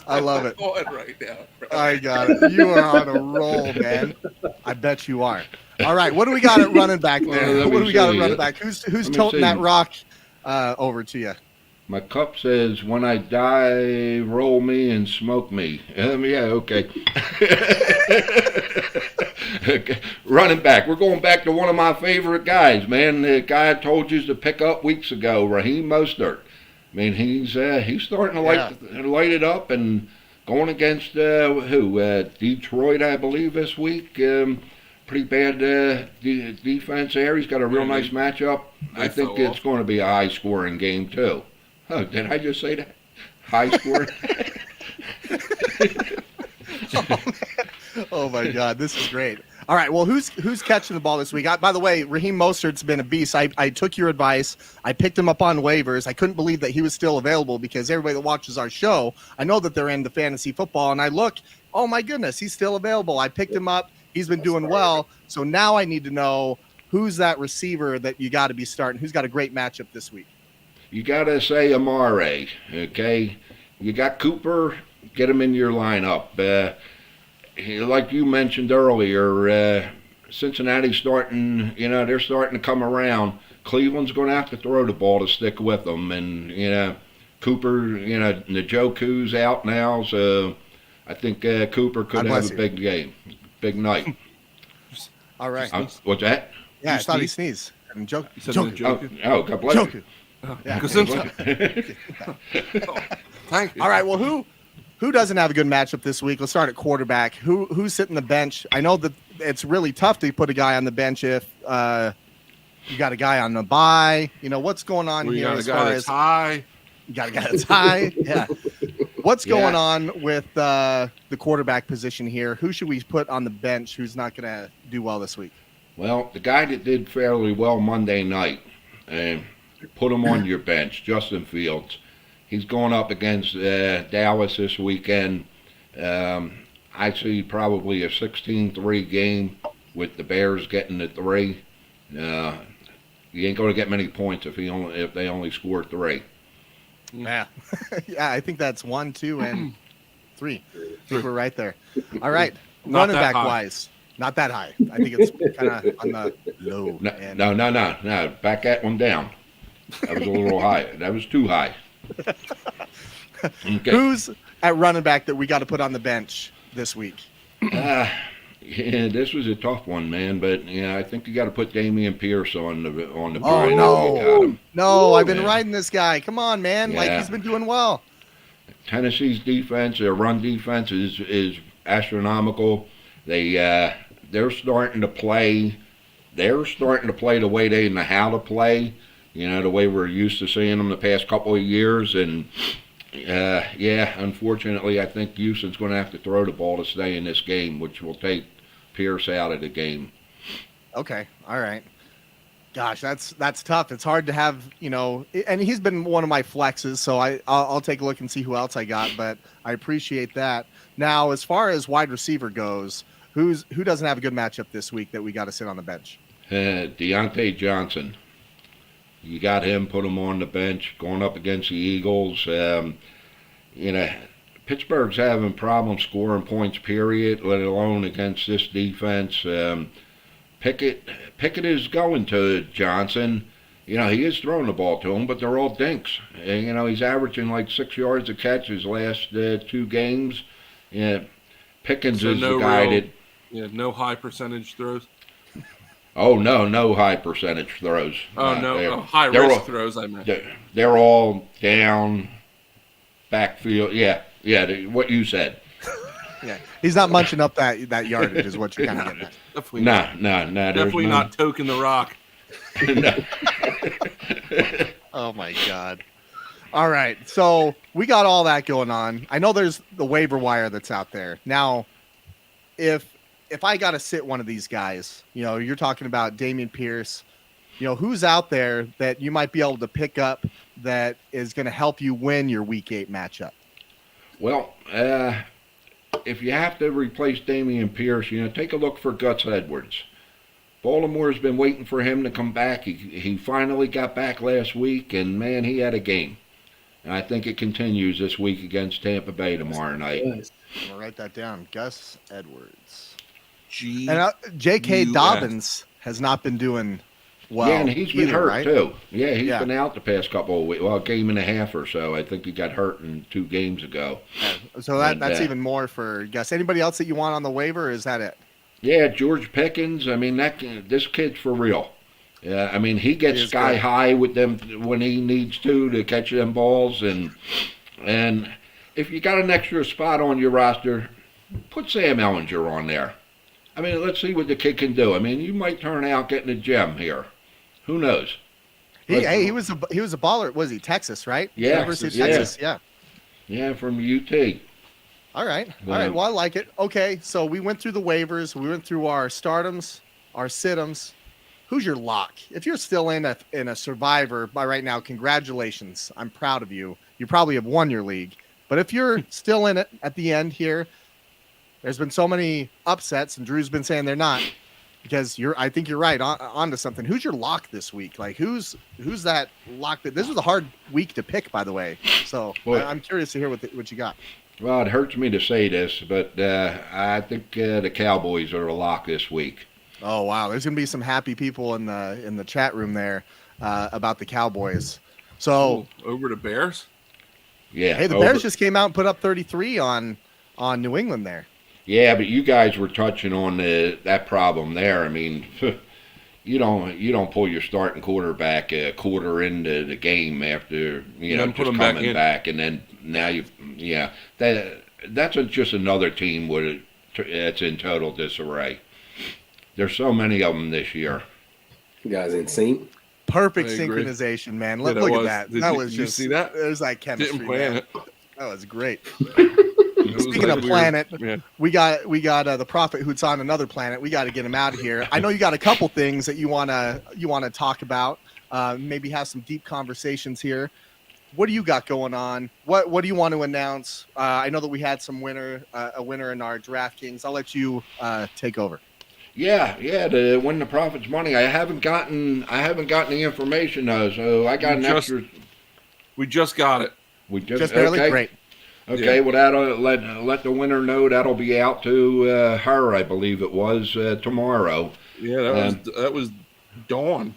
I love it. Right now. I got it. You are on a roll, man. I bet you are. All right, what do we got at running back there? Well, what do we got at see. running back? Who's toting that rock over to you? My cup says, when I die, roll me and smoke me. Yeah, okay. Okay. Running back. We're going back to one of my favorite guys, man. The guy I told you to pick up weeks ago, Raheem Mostert. I mean, he's starting to light it up and going against Detroit, I believe, this week. Pretty bad defense there. He's got a real nice matchup. I think it's going to be a high-scoring game, too. Oh, did I just say that? High-scoring? Oh my God, this is great. All right, well, who's catching the ball this week? By the way, Raheem Mostert's been a beast. I took your advice. I picked him up on waivers. I couldn't believe that he was still available because everybody that watches our show, I know that they're into fantasy football, and I look, oh my goodness, he's still available. I picked him up. He's been doing well. So now I need to know who's that receiver that you got to be starting, who's got a great matchup this week. You got to say Amare, okay? You got Cooper, get him in your lineup. Like you mentioned earlier, Cincinnati's starting, they're starting to come around. Cleveland's going to have to throw the ball to stick with them. And, Cooper, Njoku's out now, so I think Cooper could have a big game, big night. All right. What's that? Yeah, I thought he sneezed. Njoku. Oh, God bless you. Yeah. Thank you. All right, well, who doesn't have a good matchup this week? Let's start at quarterback. Who's sitting the bench? I know that it's really tough to put a guy on the bench if you got a guy on the bye. What's going on here as far as high? You got a guy that's high. Yeah. What's going on with the quarterback position here? Who should we put on the bench who's not going to do well this week? Well, the guy that did fairly well Monday night, put him on your bench, Justin Fields. He's going up against Dallas this weekend. I see probably a 16-3 game with the Bears getting the 3. You ain't going to get many points if they only score 3. Yeah. Yeah, I think that's 1, 2, and 3. I think we're right there. All right. Running back wise. Not that high. I think it's kind of on the low. No. Back that one down. That was a little high. That was too high. Okay. Who's at running back that we got to put on the bench this week? Yeah, this was a tough one, man. But I think you got to put Dameon Pierce on the Oh no! I've been riding this guy. Come on, man! Yeah. Like he's been doing well. Tennessee's defense, their run defense is astronomical. They're starting to play. They're starting to play the way they know how to play. The way we're used to seeing them the past couple of years. And, unfortunately, I think Houston's going to have to throw the ball to stay in this game, which will take Pierce out of the game. Okay, all right. Gosh, that's tough. It's hard to have, and he's been one of my flexes, so I'll take a look and see who else I got, but I appreciate that. Now, as far as wide receiver goes, who doesn't have a good matchup this week that we got to sit on the bench? Deontay Johnson. You got him, put him on the bench, going up against the Eagles. Pittsburgh's having problems scoring points, period, let alone against this defense. Pickett is going to Johnson. He is throwing the ball to him, but they're all dinks. He's averaging like 6 yards a catch his last 2 games. Pickens is the guy no high percentage throws. Oh, no high percentage throws. Oh, no, high risk throws, I meant. They're all down, backfield. Yeah, what you said. Yeah, he's not munching up that yardage is what you're kind of getting at. Definitely No. Definitely not toking the rock. No. Oh, my God. All right, so we got all that going on. I know there's the waiver wire that's out there. Now, if I got to sit one of these guys, you're talking about Dameon Pierce, who's out there that you might be able to pick up that is going to help you win your Week 8 matchup? Well, if you have to replace Dameon Pierce, take a look for Gus Edwards. Baltimore's been waiting for him to come back. He finally got back last week, and, man, he had a game. And I think it continues this week against Tampa Bay tomorrow night. I'm going to write that down. Gus Edwards. J.K. Dobbins has not been doing well. Yeah, and he's been hurt, right? too. Yeah, he's been out the past couple of weeks. Well, a game and a half or so. I think he got hurt 2 games ago. Yeah. So that's even more for Gus. Anybody else that you want on the waiver, or is that it? Yeah, George Pickens. I mean, this kid's for real. I mean, he gets sky high with them when he needs to catch them balls. And if you got an extra spot on your roster, put Sam Ellinger on there. I mean, let's see what the kid can do. I mean, you might turn out getting a gem here. Who knows? He was a baller. Was he Texas, right? Yeah, University of Texas. Yeah. Yeah, from UT. All right. Well, I like it. Okay, so we went through the waivers. We went through our stardoms, our situms. Who's your lock? If you're still in a survivor by right now, congratulations. I'm proud of you. You probably have won your league. But if you're still in it at the end here, there's been so many upsets, and Drew's been saying they're not, because I think you're right onto something. Who's your lock this week? Like who's that lock? This was a hard week to pick, by the way. So I'm curious to hear what you got. Well, it hurts me to say this, but I think the Cowboys are a lock this week. Oh wow, there's gonna be some happy people in the chat room there about the Cowboys. So over to Bears. Yeah. Hey, the Bears just came out and put up 33 on New England there. Yeah, but you guys were touching on that problem there. I mean, you don't pull your starting quarterback a quarter into the game after just coming back, and then now that's just another team that's in total disarray. There's so many of them this year. You guys in sync? Perfect synchronization, man. Look at that. Did you see that? It was like chemistry. Didn't plan it. That was great. Speaking of planet, we got the prophet who's on another planet. We got to get him out of here. I know you got a couple things that you wanna talk about. Maybe have some deep conversations here. What do you got going on? What do you want to announce? I know that we had a winner in our DraftKings. I'll let you take over. Yeah, to win the Prophet's money. I haven't gotten the information though, so I got extra. We just got it. We just barely. Okay. Great. Okay, well that'll let the winner know. That'll be out to her, I believe it was Yeah, tomorrow. that was Dawn.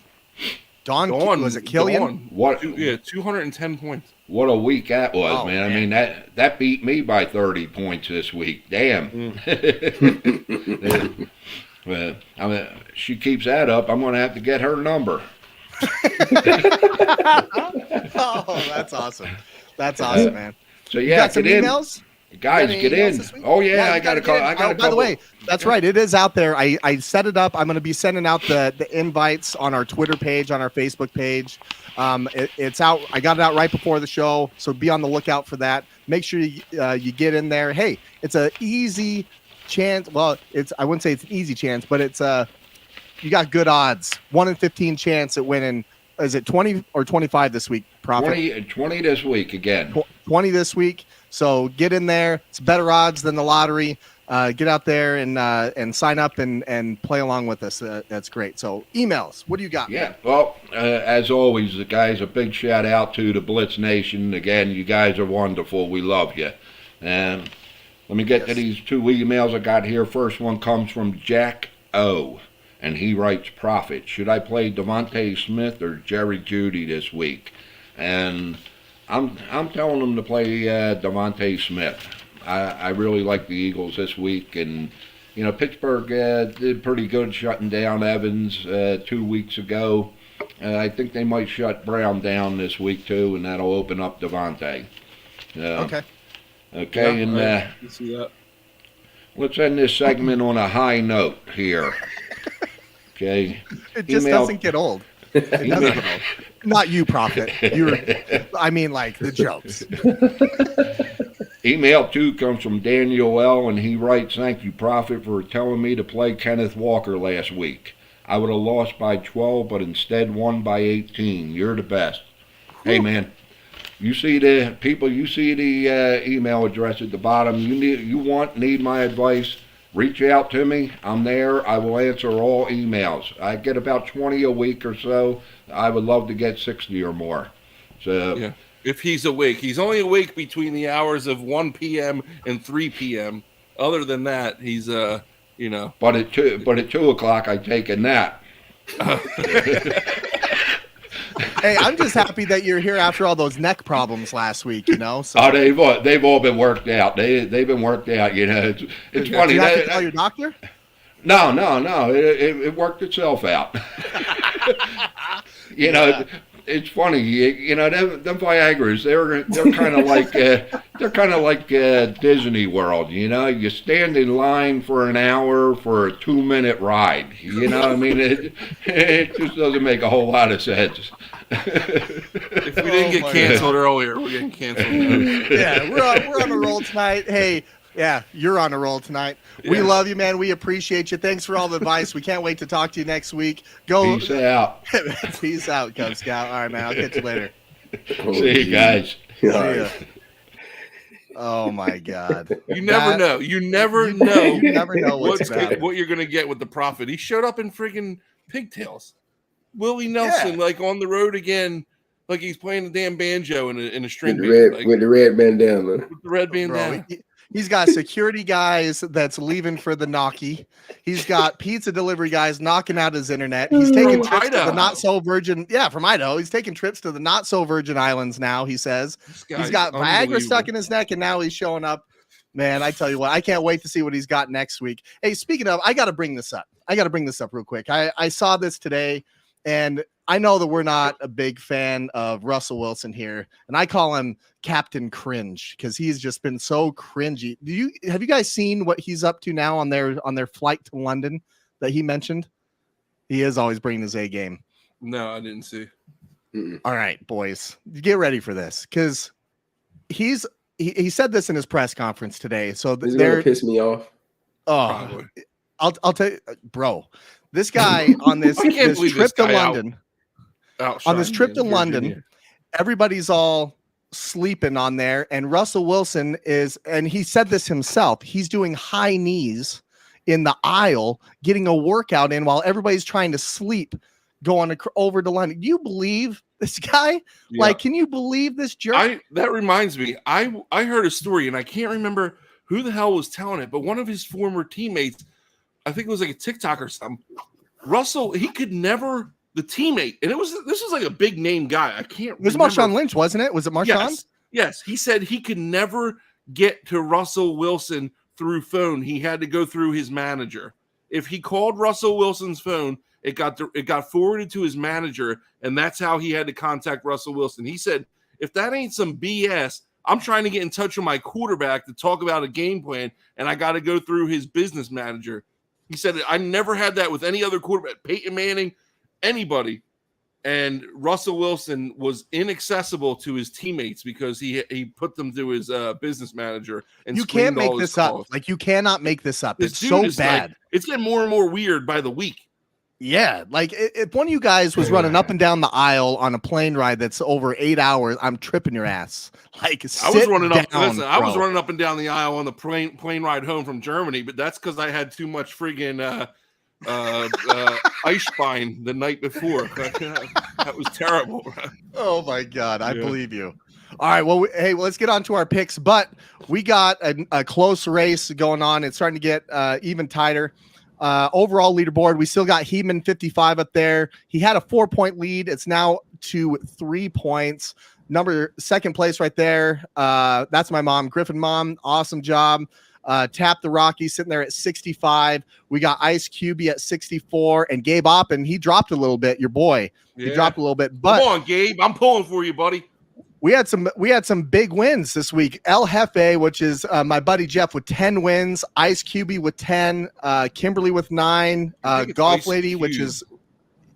Dawn was it Killian? Dawn. What? 210 points. What a week that was, Oh, man. I mean that beat me by 30 points this week. Damn. Well, I mean, she keeps that up, I'm going to have to get her number. Oh, that's awesome. That's awesome, man. So You yeah, got some get emails? in. Guys, get in. Oh yeah, I got a call. By the way, that's right. It is out there. I set it up. I'm going to be sending out the invites on our Twitter page, on our Facebook page. It's out. I got it out right before the show, so be on the lookout for that. Make sure you get in there. Hey, it's an easy chance. Well, I wouldn't say it's an easy chance, but it's you got good odds. 1 in 15 chance at winning. Is it 20 or 25 this week? Profit 20 this week again. 20 this week. So get in there. It's better odds than the lottery. Get out there and sign up and play along with us. That's great. So emails. What do you got? Yeah. Well, as always, the guys, a big shout out to the Blitz Nation. Again, you guys are wonderful. We love you. And let me get to these 2 emails I got here. First one comes from Jack O. And he writes, Prophet, should I play Devontae Smith or Jerry Jeudy this week? And I'm telling him to play Devontae Smith. I really like the Eagles this week. And, Pittsburgh did pretty good shutting down Evans 2 weeks ago. I think they might shut Brown down this week, too, and that'll open up Devontae. Okay. Okay, yeah, and see that. Let's end this segment on a high note here. Okay. It just doesn't get old. It doesn't get old. Not you, Prophet. I mean, like the jokes. Email 2 comes from Daniel L. And he writes, thank you, Prophet, for telling me to play Kenneth Walker last week. I would have lost by 12, but instead won by 18. You're the best. Hey, man. You see the people, you see the email address at the bottom. Need my advice, reach out to me. I'm there. I will answer all emails. I get about 20 a week or so. I would love to get 60 or more. So yeah, if he's awake. He's only awake between the hours of 1 p.m. and 3 p.m. Other than that, he's But at 2 o'clock, I take a nap. Hey, I'm just happy that you're here after all those neck problems last week, So. Oh, they've all been worked out. They've been worked out. It's funny. Did you have to tell your doctor? No. It worked itself out. It's funny. Them Viagra's. They're kind of like Disney World. You stand in line for an hour for a 2-minute ride. I mean, it just doesn't make a whole lot of sense. If we didn't get canceled earlier, we're getting canceled now. Yeah, we're on a roll tonight. Hey. Yeah, you're on a roll tonight. Yeah. We love you, man. We appreciate you. Thanks for all the advice. We can't wait to talk to you next week. Peace out. Peace out, Cub Scout. All right, man. I'll catch you later. See you guys. See ya. Oh my God! You never know. You never know. You never know what you're gonna get with the Prophet. He showed up in friggin' pigtails. Willie Nelson, like on the road again, like he's playing a damn banjo in a string band. With the red bandana. With the red bandana. He's got security guys that's leaving for the Noki. He's got pizza delivery guys knocking out his internet. He's taking trips to the not so virgin. Yeah, from Idaho. He's taking trips to the not so virgin islands now, he says. He's got Viagra stuck in his neck, and now he's showing up. Man, I tell you what, I can't wait to see what he's got next week. Hey, speaking of, I got to bring this up. Real quick. I saw this today, and I know that we're not a big fan of Russell Wilson here, and I call him Captain Cringe because he's just been so cringy. Have you guys seen what he's up to now on their flight to London that he mentioned? He is always bringing his A game. No, I didn't see. All right, boys, get ready for this because he said this in his press conference today. So they're piss me off. Oh, probably. I'll tell you, bro. This guy on this trip to London. On this trip to London, everybody's all sleeping on there, and Russell Wilson and he said this himself, he's doing high knees in the aisle, getting a workout in while everybody's trying to sleep, going over to London. Do you believe this guy? Yeah. Like, can you believe this jerk? That reminds me, I heard a story, and I can't remember who the hell was telling it, but one of his former teammates, I think it was like a TikTok or something, Russell, he could never... The teammate, and this was like a big name guy. I can't remember. It was Marshawn Lynch, wasn't it? Was it Marshawn? Yes. He said he could never get to Russell Wilson through phone. He had to go through his manager. If he called Russell Wilson's phone, it got forwarded to his manager, and that's how he had to contact Russell Wilson. He said, if that ain't some BS, I'm trying to get in touch with my quarterback to talk about a game plan, and I got to go through his business manager. He said, I never had that with any other quarterback. Peyton Manning, anybody, and Russell Wilson was inaccessible to his teammates because he put them to his business manager. And you can't make this up. Like, you cannot make this up. It's so bad. Like, it's getting more and more weird by the week. Yeah, like if one of you guys was running up and down the aisle on a plane ride that's over 8 hours, I'm tripping your ass. Like, I was running down, up. Listen, I was bro. running up and down the aisle on the plane ride home from Germany, but that's because I had too much friggin' ice spine the night before. That was terrible. Oh my God, I Yeah. believe you. All right, well, hey, let's get on to our picks. But we got a close race going on. It's starting to get even tighter. Overall leaderboard, we still got Heeman 55 up there. He had a 4-point lead. It's now to 3 points. Second place right there. That's my mom, Griffin mom. Awesome job. Tap the Rockies sitting there at 65. We got Ice QB at 64, and Gabe Oppen, he dropped a little bit. Your boy, he dropped a little bit. But come on, Gabe, I'm pulling for you, buddy. we had some big wins this week. El Jefe, which is my buddy Jeff, with 10 wins. Ice QB with 10. Kimberly with 9. Golf Ice Lady, Cube. which is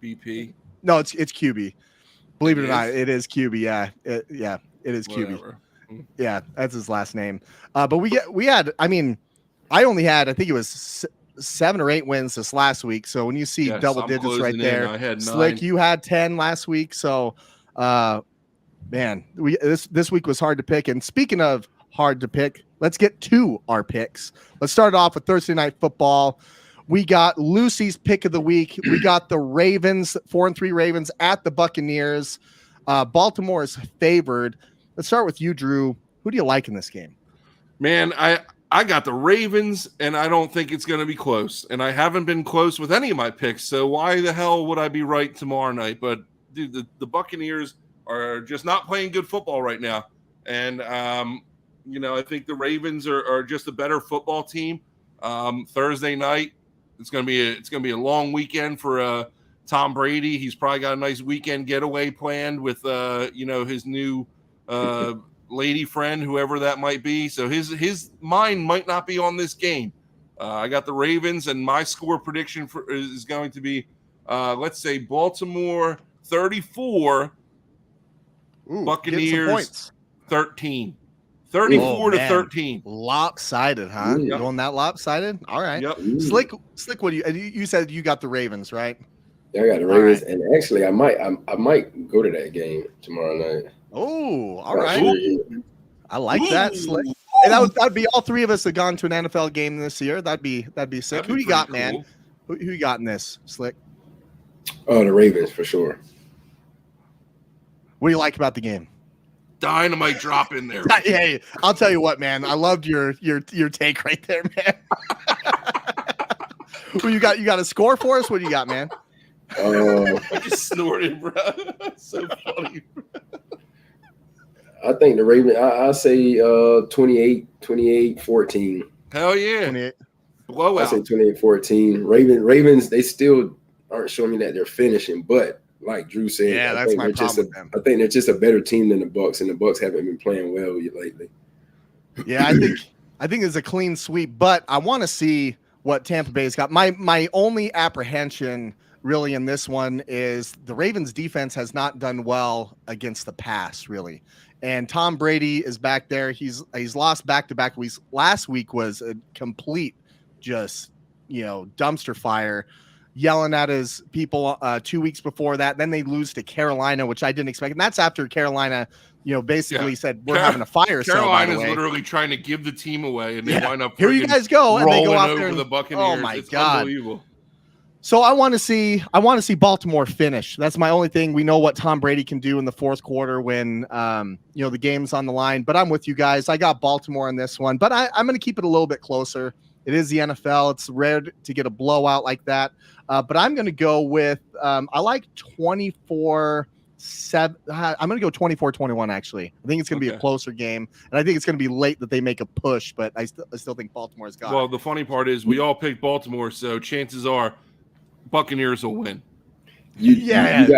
BP. no, it's QB. Believe it or It not, is? it is QB. Yeah, it is QB. Whatever. Yeah, that's his last name. But we had. I mean, I only had, I think it was 7 or 8 wins this last week. So when you see Yes, double I'm digits right closing in. there, I had 9. Slick, you had 10 last week. So, man, this week was hard to pick. And speaking of hard to pick, let's get to our picks. Let's start off with Thursday Night Football. We got Lucy's pick of the week. We got the Ravens, 4-3 Ravens at the Buccaneers. Baltimore is favored. Let's start with you, Drew. Who do you like in this game? Man, I got the Ravens, and I don't think it's going to be close. And I haven't been close with any of my picks, so why the hell would I be right tomorrow night? But, dude, the Buccaneers are just not playing good football right now. And, I think the Ravens are just a better football team. Thursday night, it's going to be a long weekend for Tom Brady. He's probably got a nice weekend getaway planned with, his new lady friend, whoever that might be. So his mind might not be on this game. I got the Ravens, and my score prediction is going to be, let's say, Baltimore 34, Buccaneers 13. 34 to 13. Lopsided, huh? Yep. Going that lopsided? All right. Yep. Slick, what do you said you got the Ravens, right? Yeah, I got the Ravens, and actually, I might go to that game tomorrow night. Oh, all Not right. sure yet. I like that, Slick. And that'd be all 3 of us that gone to an NFL game this year. That'd be sick. That'd be Who do you got, pretty man? cool. Who you got in this, Slick? Oh, the Ravens for sure. What do you like about the game? Dynamite drop in there. Hey, I'll tell you what, man. I loved your take right there, man. Who you got? You got a score for us? What do you got, man? I just snorted, bro. So funny. I think the Ravens, I say 28-14. Hell yeah. 28. I Blowout. say 28-14. Ravens, they still aren't showing me that they're finishing, but like Drew said, Yeah, I that's think my they're just problem with them. I think they're just a better team than the Bucs, and the Bucs haven't been playing well lately. Yeah, I think it's a clean sweep, but I want to see what Tampa Bay's got. My only apprehension really in this one is the Ravens defense has not done well against the pass, really. And Tom Brady is back there. He's lost back-to-back weeks. Last week was a complete just, dumpster fire, yelling at his people 2 weeks before that. Then they lose to Carolina, which I didn't expect. And that's after Carolina, basically said, we're having a fire sale, by the Carolina's way. literally trying to give the team away, and they wind up Here you guys go, and they go out there over and, the Buccaneers. Oh my It's God. unbelievable. So I want to see Baltimore finish. That's my only thing. We know what Tom Brady can do in the fourth quarter when the game's on the line. But I'm with you guys. I got Baltimore in this one, but I'm going to keep it a little bit closer. It is the NFL. It's rare to get a blowout like that. But I'm going to go with I like 24-7. I'm going to go 24-21. Actually, I think it's going to be a closer game, and I think it's going to be late that they make a push. But I still think Baltimore's got. Well, the funny part is we all picked Baltimore, so chances are Buccaneers will win. You guys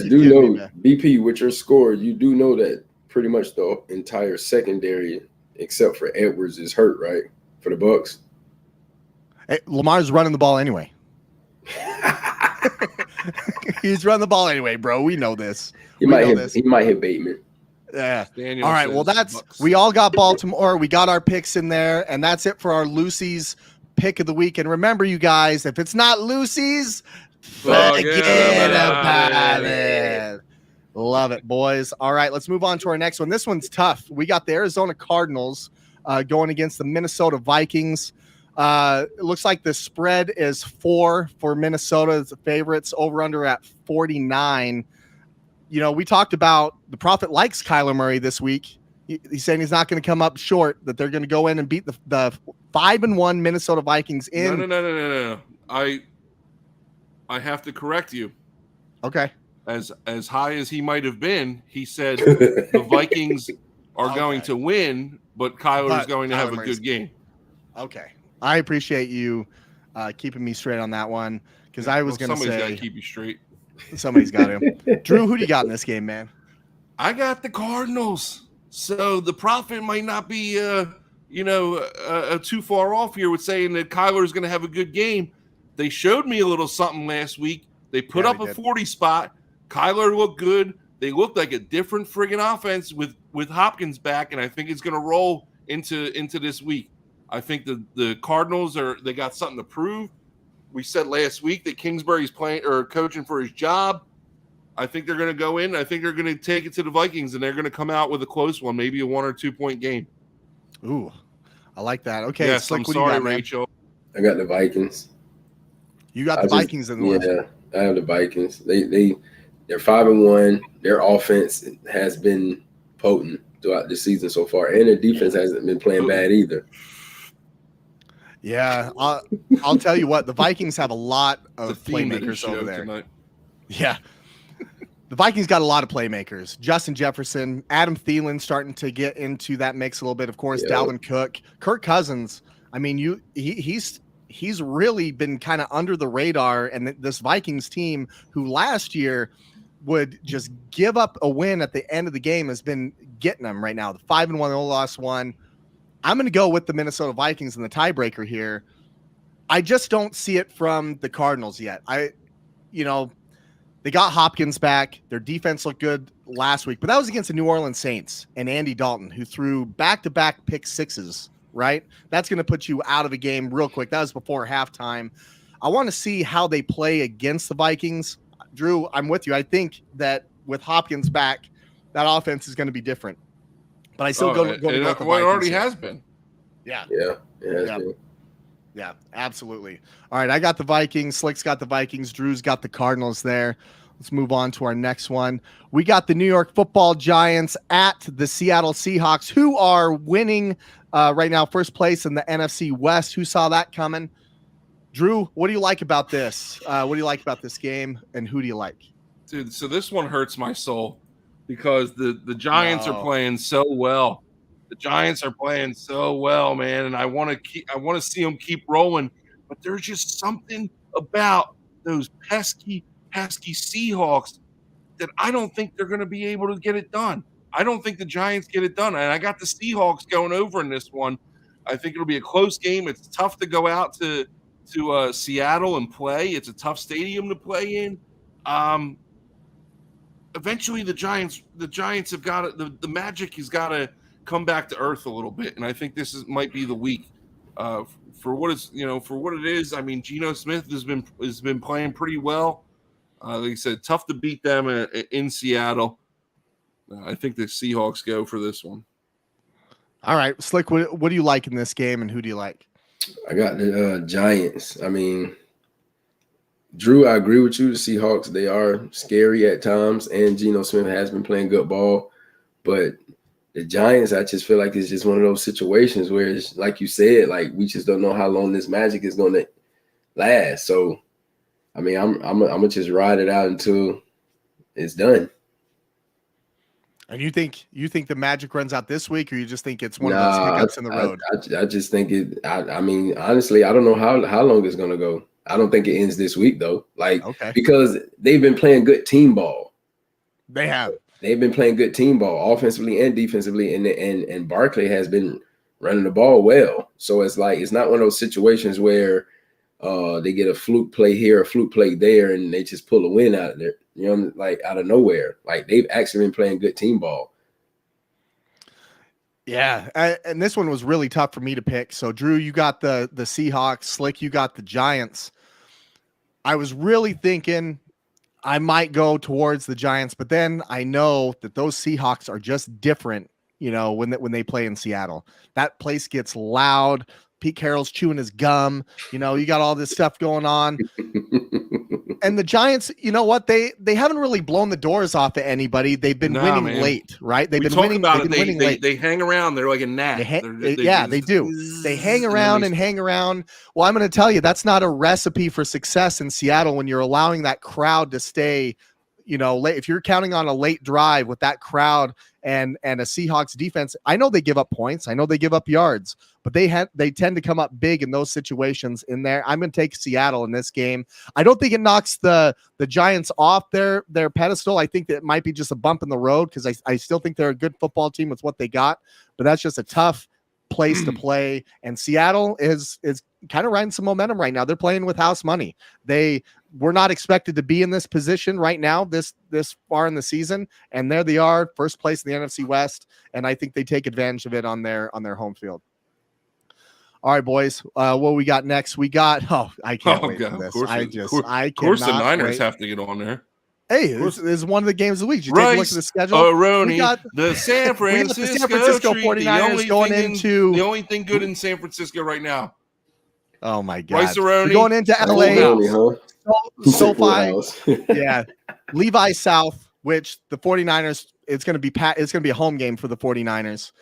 do know, me, BP, with your score, you do know that pretty much the entire secondary, except for Edwards, is hurt, right? For the Bucs. Hey, Lamar's running the ball anyway. He's running the ball anyway, bro. We know this. He might hit Bateman. Yeah. Daniel all right. says Well, Bucs. we all got Baltimore. We got our picks in there, and that's it for our Lucy's pick of the week. And remember, you guys, if it's not Lucy's, Forget about it. Love it, boys. All right, let's move on to our next one. This one's tough. We got the Arizona Cardinals going against the Minnesota Vikings. It looks like the spread is 4 for Minnesota's favorites, over under at 49. You know, we talked about the Prophet likes Kyler Murray this week. He's saying he's not going to come up short, that they're going to go in and beat the 5-1 Minnesota Vikings in. No. I have to correct you. Okay. As high as he might have been, he said the Vikings are going to win, but Kyler is going to have a good game. Okay. I appreciate you keeping me straight on that one, because I was going to say somebody's got to keep you straight. Somebody's got to. Drew, who do you got in this game, man? I got the Cardinals. So the Prophet might not be, too far off here with saying that Kyler is going to have a good game. They showed me a little something last week. They put up a 40 spot. Kyler looked good. They looked like a different friggin' offense with Hopkins back, and I think it's going to roll into this week. I think the Cardinals they got something to prove. We said last week that Kingsbury's playing or coaching for his job. I think they're going to go in. I think they're going to take it to the Vikings, and they're going to come out with a close one, maybe a 1 or 2 point game. Ooh, I like that. Okay, yes, Slick, I'm what sorry, do you got, Rachel. I got the Vikings. You got the Vikings in the list. Yeah, I have the Vikings. They're 5-1. Their offense has been potent throughout the season so far, and their defense hasn't been playing bad either. Yeah, I'll tell you what, the Vikings have a lot of playmakers over there. Tonight. Yeah. The Vikings got a lot of playmakers. Justin Jefferson, Adam Thielen starting to get into that mix a little bit. Of course, Dalvin Cook, Kirk Cousins. I mean, he's really been kind of under the radar. And this Vikings team, who last year would just give up a win at the end of the game, has been getting them right now. The 5-1, the lost one. I'm going to go with the Minnesota Vikings in the tiebreaker here. I just don't see it from the Cardinals yet. They got Hopkins back. Their defense looked good last week, but that was against the New Orleans Saints and Andy Dalton, who threw back-to-back pick sixes, right? That's going to put you out of a game real quick. That was before halftime. I want to see how they play against the Vikings. Drew, I'm with you. I think that with Hopkins back, that offense is going to be different. But I still go with the Vikings. It already has been. Yeah. Yeah. Yeah, absolutely. All right, I got the Vikings. Slick's got the Vikings. Drew's got the Cardinals there. Let's move on to our next one. We got the New York Football Giants at the Seattle Seahawks, who are winning right now, first place in the NFC West. Who saw that coming? Drew, what do you like about this? What do you like about this game, and who do you like? Dude, so this one hurts my soul because the Giants are playing so well. The Giants are playing so well, man, and I want to see them keep rolling. But there's just something about those pesky Seahawks that I don't think they're going to be able to get it done. I don't think the Giants get it done, and I got the Seahawks going over in this one. I think it'll be a close game. It's tough to go out to Seattle and play. It's a tough stadium to play in. Eventually, the Giants have got it. The magic has got to come back to earth a little bit, and I think might be the week for what it is. I mean, Geno Smith has been playing pretty well. Like I said, tough to beat them in Seattle. I think the Seahawks go for this one. All right, Slick, what do you like in this game, and who do you like? I got the Giants. I mean, Drew, I agree with you. The Seahawks, they are scary at times, and Geno Smith has been playing good ball, but the Giants, I just feel like it's just one of those situations where it's like you said, like we just don't know how long this magic is going to last. So, I mean, I'm gonna just ride it out until it's done. And you think the magic runs out this week, or you just think it's one of those hiccups in the road? I just think it. I mean, honestly, I don't know how long it's gonna go. I don't think it ends this week though. Because they've been playing good team ball. They have. They've been playing good team ball, offensively and defensively, and Barkley has been running the ball well. So it's like it's not one of those situations where they get a fluke play here, a fluke play there, and they just pull a win out of there. You know, like out of nowhere. Like they've actually been playing good team ball. Yeah, and this one was really tough for me to pick. So Drew, you got the Seahawks. Slick, you got the Giants. I was really thinking I might go towards the Giants, but then I know that those Seahawks are just different, when they play in Seattle. That place gets loud. Pete Carroll's chewing his gum. You got all this stuff going on. And the Giants, you know what? They haven't really blown the doors off of anybody. They've been winning late, right? They've been winning late. They hang around. They're like a gnat. They do. They hang around and hang around. Well, I'm going to tell you, that's not a recipe for success in Seattle when you're allowing that crowd to stay, late. If you're counting on a late drive with that crowd and a Seahawks defense, I know they give up points. I know they give up yards, but they tend to come up big in those situations in there. I'm going to take Seattle in this game. I don't think it knocks the Giants off their pedestal. I think that it might be just a bump in the road because I still think they're a good football team with what they got, but that's just a tough place to play. And Seattle is kind of riding some momentum right now. They're playing with house money. They were not expected to be in this position right now, this far in the season. And there they are, first place in the NFC West. And I think they take advantage of it on their home field. All right, boys. What we got next? We got, I can't wait for this. Of course the Niners have to get on there. Hey, this is one of the games of the week. Did you take a look at the schedule? We got the San Francisco 49ers going into the only thing good in San Francisco right now. Oh my God! Rice Aroni, we're going into LA. SoFi, yeah. Levi South, which the 49ers. It's going to be a home game for the 49ers.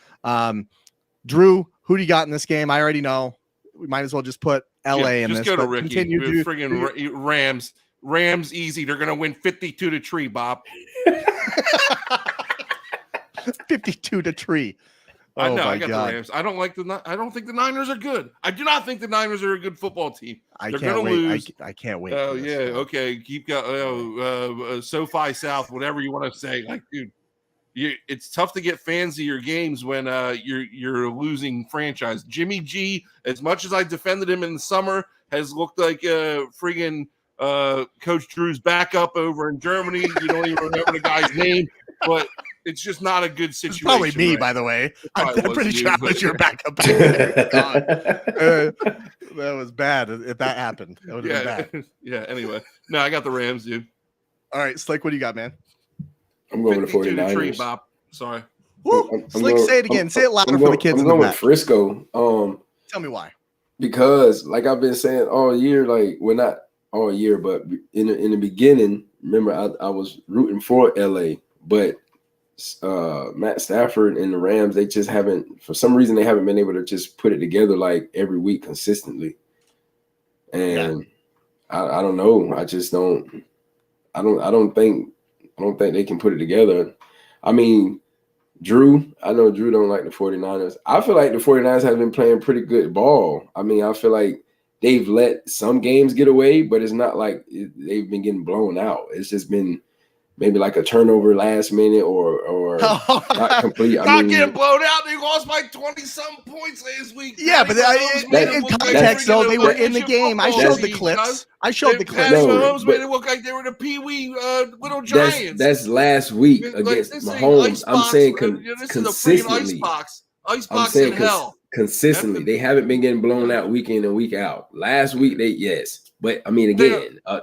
Drew, who do you got in this game? I already know. We might as well just put LA in just this. Just go to Ricky. Friggin' Rams. Rams easy. They're going to win 52-3, Bob. 52-3. I know. I got the Rams. I don't think the Niners are good. I do not think the Niners are a good football team. They're going to lose. I can't wait. Oh yeah. Okay. Keep going. SoFi South, whatever you want to say. Like, dude, it's tough to get fans of your games when you're a losing franchise. Jimmy G, as much as I defended him in the summer, has looked like friggin' Coach Drew's backup over in Germany. You don't even remember the guy's name, but it's just not a good situation. It's probably me, right? By the way. I'm pretty sure I was your backup. That was bad if that happened. That would have been bad. Yeah, anyway. No, I got the Rams, dude. All right, Slick, what do you got, man? I'm going to 49ers. Bob. Sorry. Woo! Slick, say it again. Say it louder for the kids in the back. I'm going with Frisco. Tell me why. Because, like I've been saying all year, not all year, but in the beginning, remember I was rooting for LA, but Matt Stafford and the Rams, they just haven't, for some reason, they haven't been able to just put it together like every week consistently. And I don't know. I just don't. I don't think they can put it together. I mean, I know Drew don't like the 49ers. I feel like the 49ers have been playing pretty good ball. I mean, I feel like they've let some games get away, but it's not like they've been getting blown out. It's just been maybe like a turnover last minute or not complete. Getting blown out. They lost by 20-some points last week. Yeah, but in context, though, they were in the game. I showed the clips. Mahomes made it look like they were the Pee-wee little Giants. That's last week against Mahomes. I'm saying consistently. Icebox in hell. Consistently. They haven't been getting blown out week in and week out. Last week, But, I mean, again, a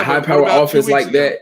high-power offense like that.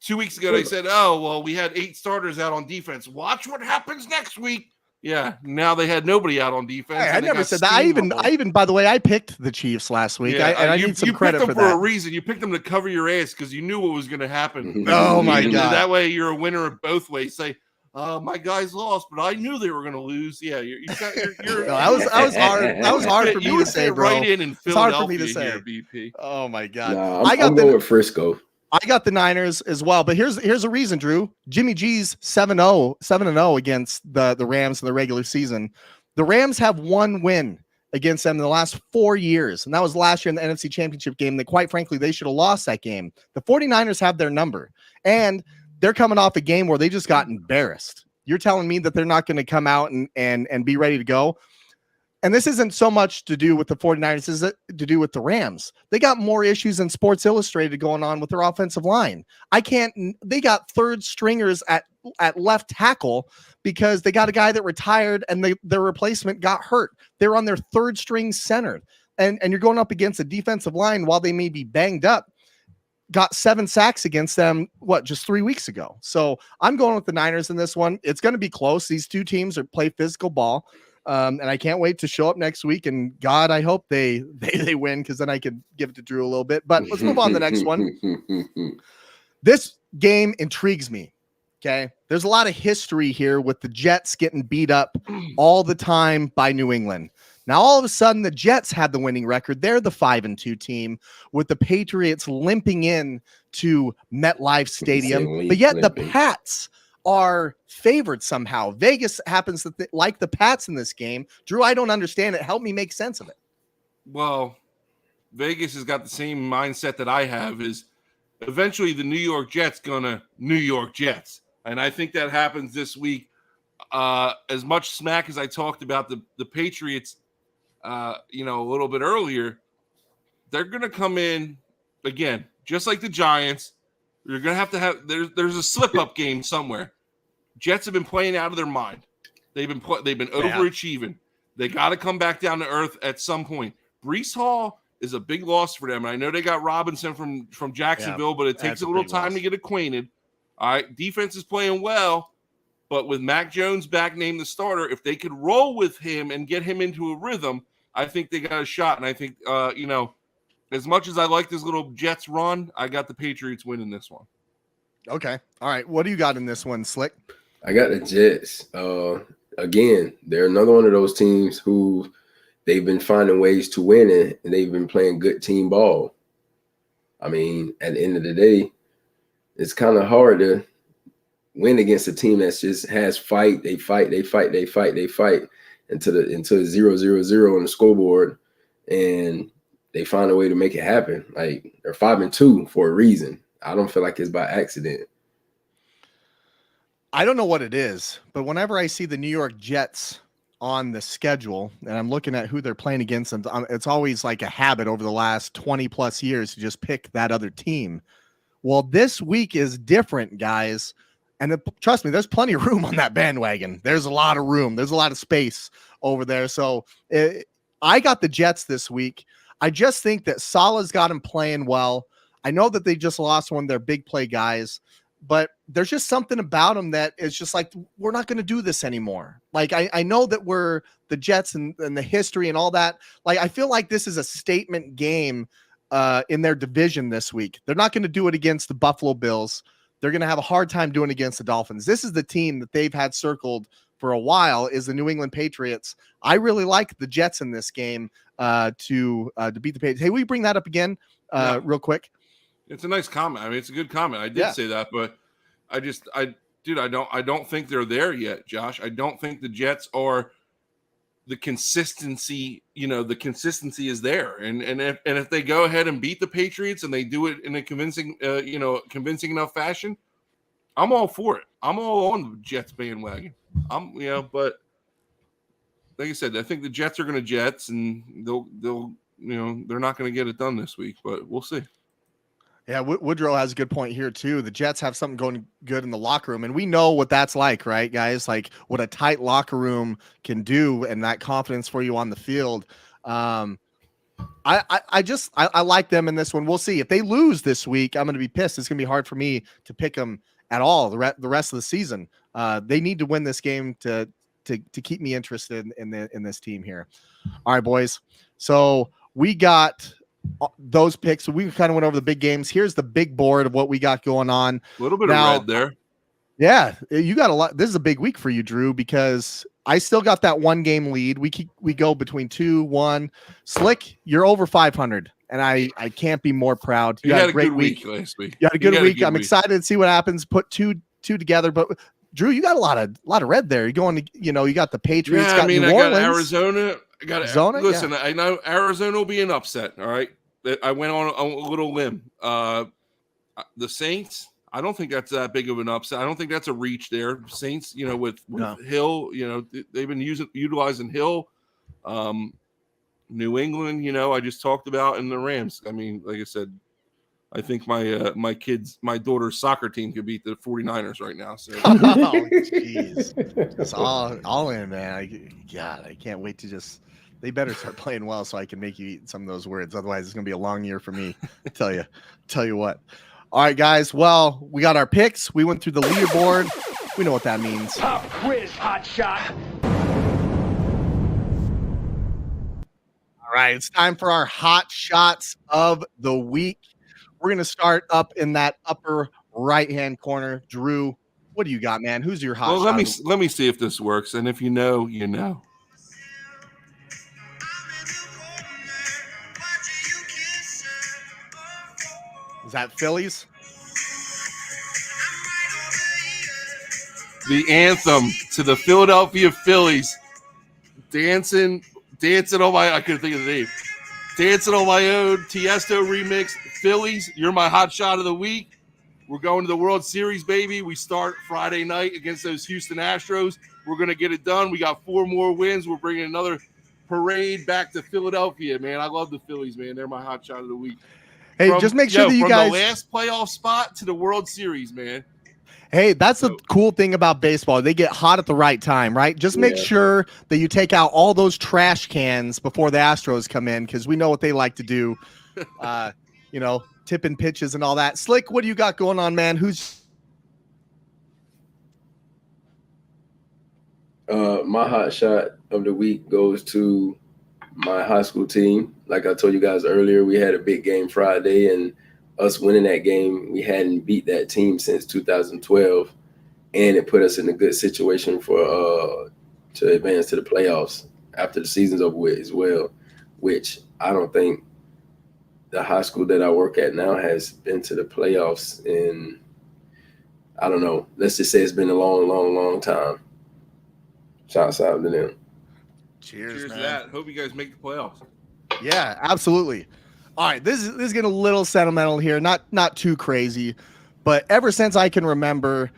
2 weeks ago, they said, "Oh, well, we had 8 starters out on defense. Watch what happens next week." Yeah, now they had nobody out on defense. Hey, I never said that. I even, by the way, I picked the Chiefs last week. Yeah, I need some credit for that. You picked them for a reason. You picked them to cover your ass because you knew what was going to happen. Oh my God! That way, you're a winner of both ways. Say, my guys lost, but I knew they were going to lose. Yeah, you're that was hard. That was hard for me to say, bro. Right in Philadelphia. It's hard for me to say. Here, BP. Oh my God! Nah, I'm going with Frisco. I got the Niners as well, but here's a reason, Drew. Jimmy G's 7-0 against the Rams in the regular season. The Rams have one win against them in the last 4 years, and that was last year in the NFC Championship game that, quite frankly, they should have lost that game. The 49ers have their number, and they're coming off a game where they just got embarrassed. You're telling me that they're not going to come out and be ready to go? And this isn't so much to do with the 49ers, this is to do with the Rams. They got more issues than Sports Illustrated going on with their offensive line. They got third stringers at left tackle because they got a guy that retired and their replacement got hurt. They're on their third string center. And you're going up against a defensive line while they may be banged up. got 7 sacks against them, just 3 weeks ago. So I'm going with the Niners in this one. It's going to be close. These two teams play physical ball. And I can't wait to show up next week. And God, I hope they win, because then I can give it to Drew a little bit. But let's move on to the next one. This game intrigues me. Okay. There's a lot of history here with the Jets getting beat up all the time by New England. Now, all of a sudden, the Jets had the winning record. They're the 5-2 team, with the Patriots limping in to MetLife Stadium. But yet the Pats are favored somehow. Vegas happens to like the Pats in this game. Drew, I don't understand it. Help me make sense of it. Well, Vegas has got the same mindset that I have, is eventually the New York Jets gonna New York Jets. And I think that happens this week. As much smack as I talked about the Patriots, a little bit earlier, they're going to come in again, just like the Giants. You're going to have there's a slip-up game somewhere. Jets have been playing out of their mind. They've been overachieving. They got to come back down to earth at some point. Breece Hall is a big loss for them. And I know they got Robinson from Jacksonville, but it takes a little time to get acquainted. All right, defense is playing well, but with Mac Jones back named the starter, if they could roll with him and get him into a rhythm, I think they got a shot. And I think, as much as I like this little Jets run, I got the Patriots winning this one. Okay. All right. What do you got in this one, Slick? I got the Jets. Again, they're another one of those teams who they've been finding ways to win it, and they've been playing good team ball. I mean, at the end of the day, it's kind of hard to win against a team that just has fight. They fight until it's 0-0-0 on the scoreboard, and they find a way to make it happen. Like, they're 5-2 for a reason. I don't feel like it's by accident. I don't know what it is, but whenever I see the New York Jets on the schedule and I'm looking at who they're playing against, and it's always like a habit over the last 20 plus years to just pick that other team. Well, this week is different, guys. And trust me, there's plenty of room on that bandwagon. There's a lot of room. There's a lot of space over there. So I got the Jets this week. I just think that Salah's got him playing well. I know that they just lost one of their big play guys, but there's just something about them that is just like, we're not going to do this anymore. Like, I know that we're the Jets and the history and all that. Like, I feel like this is a statement game in their division this week. They're not going to do it against the Buffalo Bills. They're going to have a hard time doing it against the Dolphins. This is the team that they've had circled for a while, is the New England Patriots. I really like the Jets in this game to beat the Patriots. Hey, will you bring that up again real quick? It's a nice comment. I mean, it's a good comment. I did say that, but I don't think they're there yet, Josh. I don't think the Jets are the consistency. The consistency is there, and if they go ahead and beat the Patriots and they do it in a convincing enough fashion, I'm all for it. I'm all on the Jets bandwagon. But like I said, I think the Jets are going to Jets, and they're not going to get it done this week, but we'll see. Yeah, Woodrow has a good point here too. The Jets have something going good in the locker room, and we know what that's like, right, guys? Like, what a tight locker room can do, and that confidence for you on the field. I like them in this one. We'll see if they lose this week. I'm going to be pissed. It's going to be hard for me to pick them at all the rest of the season. They need to win this game to keep me interested in this team here. All right, boys. So we got those picks. So we kind of went over the big games. Here's the big board of what we got going on. A little bit of red there. Yeah, you got a lot. This is a big week for you, Drew, because I still got that 1-game lead. We go between 2-1. Slick, you're over 500, and I can't be more proud. You had a great week last week. You had a good week. I'm excited to see what happens. Put two together, but Drew, you got a lot of red there. You're going to, you got the Patriots. Yeah, got New Orleans. Got Arizona. Arizona. Listen, yeah. I know Arizona will be an upset. All right, I went on a little limb. The Saints. I don't think that's that big of an upset. I don't think that's a reach there. Saints, with Hill, they've been utilizing Hill. New England, I just talked about, and the Rams. I mean, like I said, I think my daughter's soccer team could beat the 49ers right now. So, jeez, it's all in, man. I can't wait to just They better start playing well so I can make you eat some of those words. Otherwise, it's going to be a long year for me. Tell you what. All right, guys. Well, we got our picks. We went through the leaderboard. We know what that means. Pop quiz, hot shot. All right, it's time for our hot shots of the week. We're going to start up in that upper right-hand corner. Drew, what do you got, man? Who's your hot shot? Well, let me see if this works. And if you know, you know. Is that Phillies? The anthem to the Philadelphia Phillies. Dancing on my, I couldn't think of the name. Dancing on My Own, Tiesto remix. Phillies, you're my hot shot of the week. We're going to the World Series, baby. We start Friday night against those Houston Astros. We're going to get it done. We got 4 more wins. We're bringing another parade back to Philadelphia, man. I love the Phillies, man. They're my hot shot of the week. Hey, just make sure that you guys. From the last playoff spot to the World Series, man. Hey, that's the cool thing about baseball. They get hot at the right time, right? Just make sure that you take out all those trash cans before the Astros come in, because we know what they like to do. Tipping pitches and all that. Slick, what do you got going on, man? My hot shot of the week goes to my high school team. Like I told you guys earlier, we had a big game Friday, and us winning that game, we hadn't beat that team since 2012, and it put us in a good situation for to advance to the playoffs after the season's over with as well, which I don't think the high school that I work at now has been to the playoffs in, I don't know, let's just say it's been a long, long, long time. Shouts out to them. Cheers, man. To that. Hope you guys make the playoffs. Yeah, absolutely. All right, this is getting a little sentimental here, not too crazy, but ever since I can remember,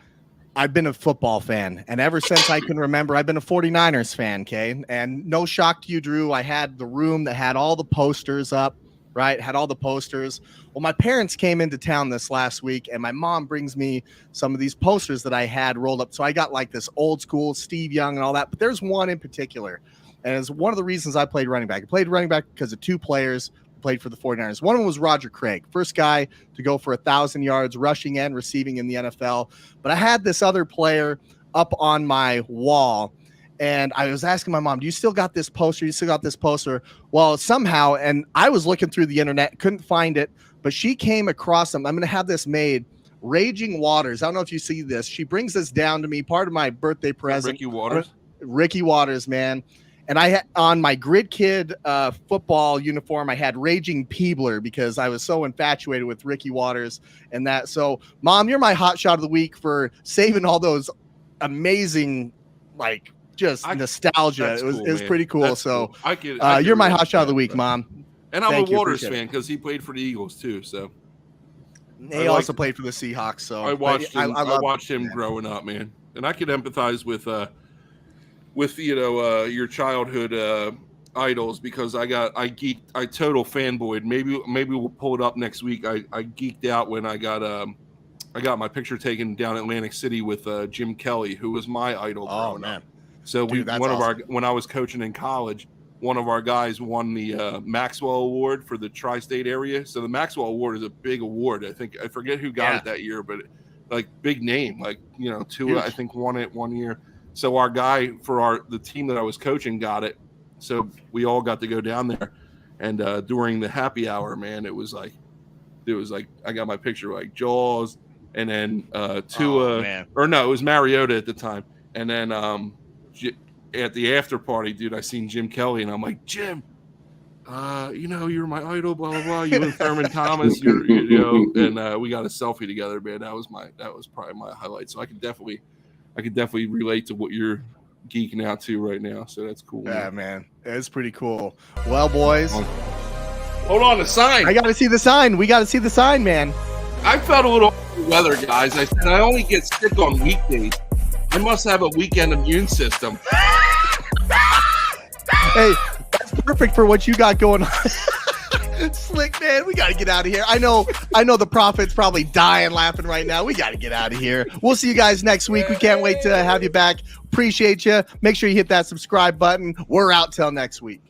I've been a football fan, and ever since I can remember, I've been a 49ers fan, okay? And no shock to you, Drew, I had the room that had all the posters up, right? Had all the posters. Well, my parents came into town this last week, and my mom brings me some of these posters that I had rolled up. So I got like this old school Steve Young and all that, but there's one in particular, and it's one of the reasons I played running back. I played running back because of 2 players played for the 49ers. One of them was Roger Craig, first guy to go for 1,000 yards rushing and receiving in the NFL. But I had this other player up on my wall, and I was asking my mom, do you still got this poster? You still got this poster? Well, somehow, and I was looking through the internet, couldn't find it, but she came across them. I'm going to have this made. Raging Waters. I don't know if you see this. She brings this down to me, part of my birthday present. Ricky Waters, man. And I had on my Grid Kid football uniform, I had Raging Peebler because I was so infatuated with Ricky Waters and that. So, Mom, you're my hot shot of the week for saving all those amazing, like, just nostalgia. It was pretty cool. That's so, cool. You're my hot shot of the week, Mom. And I'm a Waters fan because he played for the Eagles too. So he also played for the Seahawks. So I watched him. I watched him growing up, man, and I could empathize with your childhood idols, because I total fanboyed. Maybe we'll pull it up next week. I geeked out when I got my picture taken down Atlantic City with Jim Kelly, who was my idol. Oh man! So when I was coaching in college, one of our guys won the Maxwell Award for the tri-state area. So the Maxwell Award is a big award. I forget who got it that year, but like big name, like Tua, I think won it one year. So our guy for the team that I was coaching got it. So we all got to go down there, and during the happy hour, man, it was like I got my picture like Jaws, and then Tua, or no, it was Mariota at the time, and then at the after party, dude, I seen Jim Kelly, and I'm like, Jim, you're my idol, blah blah blah. You and Thurman Thomas, and we got a selfie together, man. That was probably my highlight. So I could definitely relate to what you're geeking out to right now. So that's cool. Yeah, man. It's pretty cool. Well, boys. Hold on, the sign. I got to see the sign. We got to see the sign, man. I felt a little weather, guys. I said I only get sick on weekdays. I must have a weekend immune system. Hey, that's perfect for what you got going on. Slick, man, we got to get out of here. I know the Prophet's probably dying laughing right now. We got to get out of here. We'll see you guys next week. We can't wait to have you back. Appreciate you. Make sure you hit that subscribe button. We're out till next week.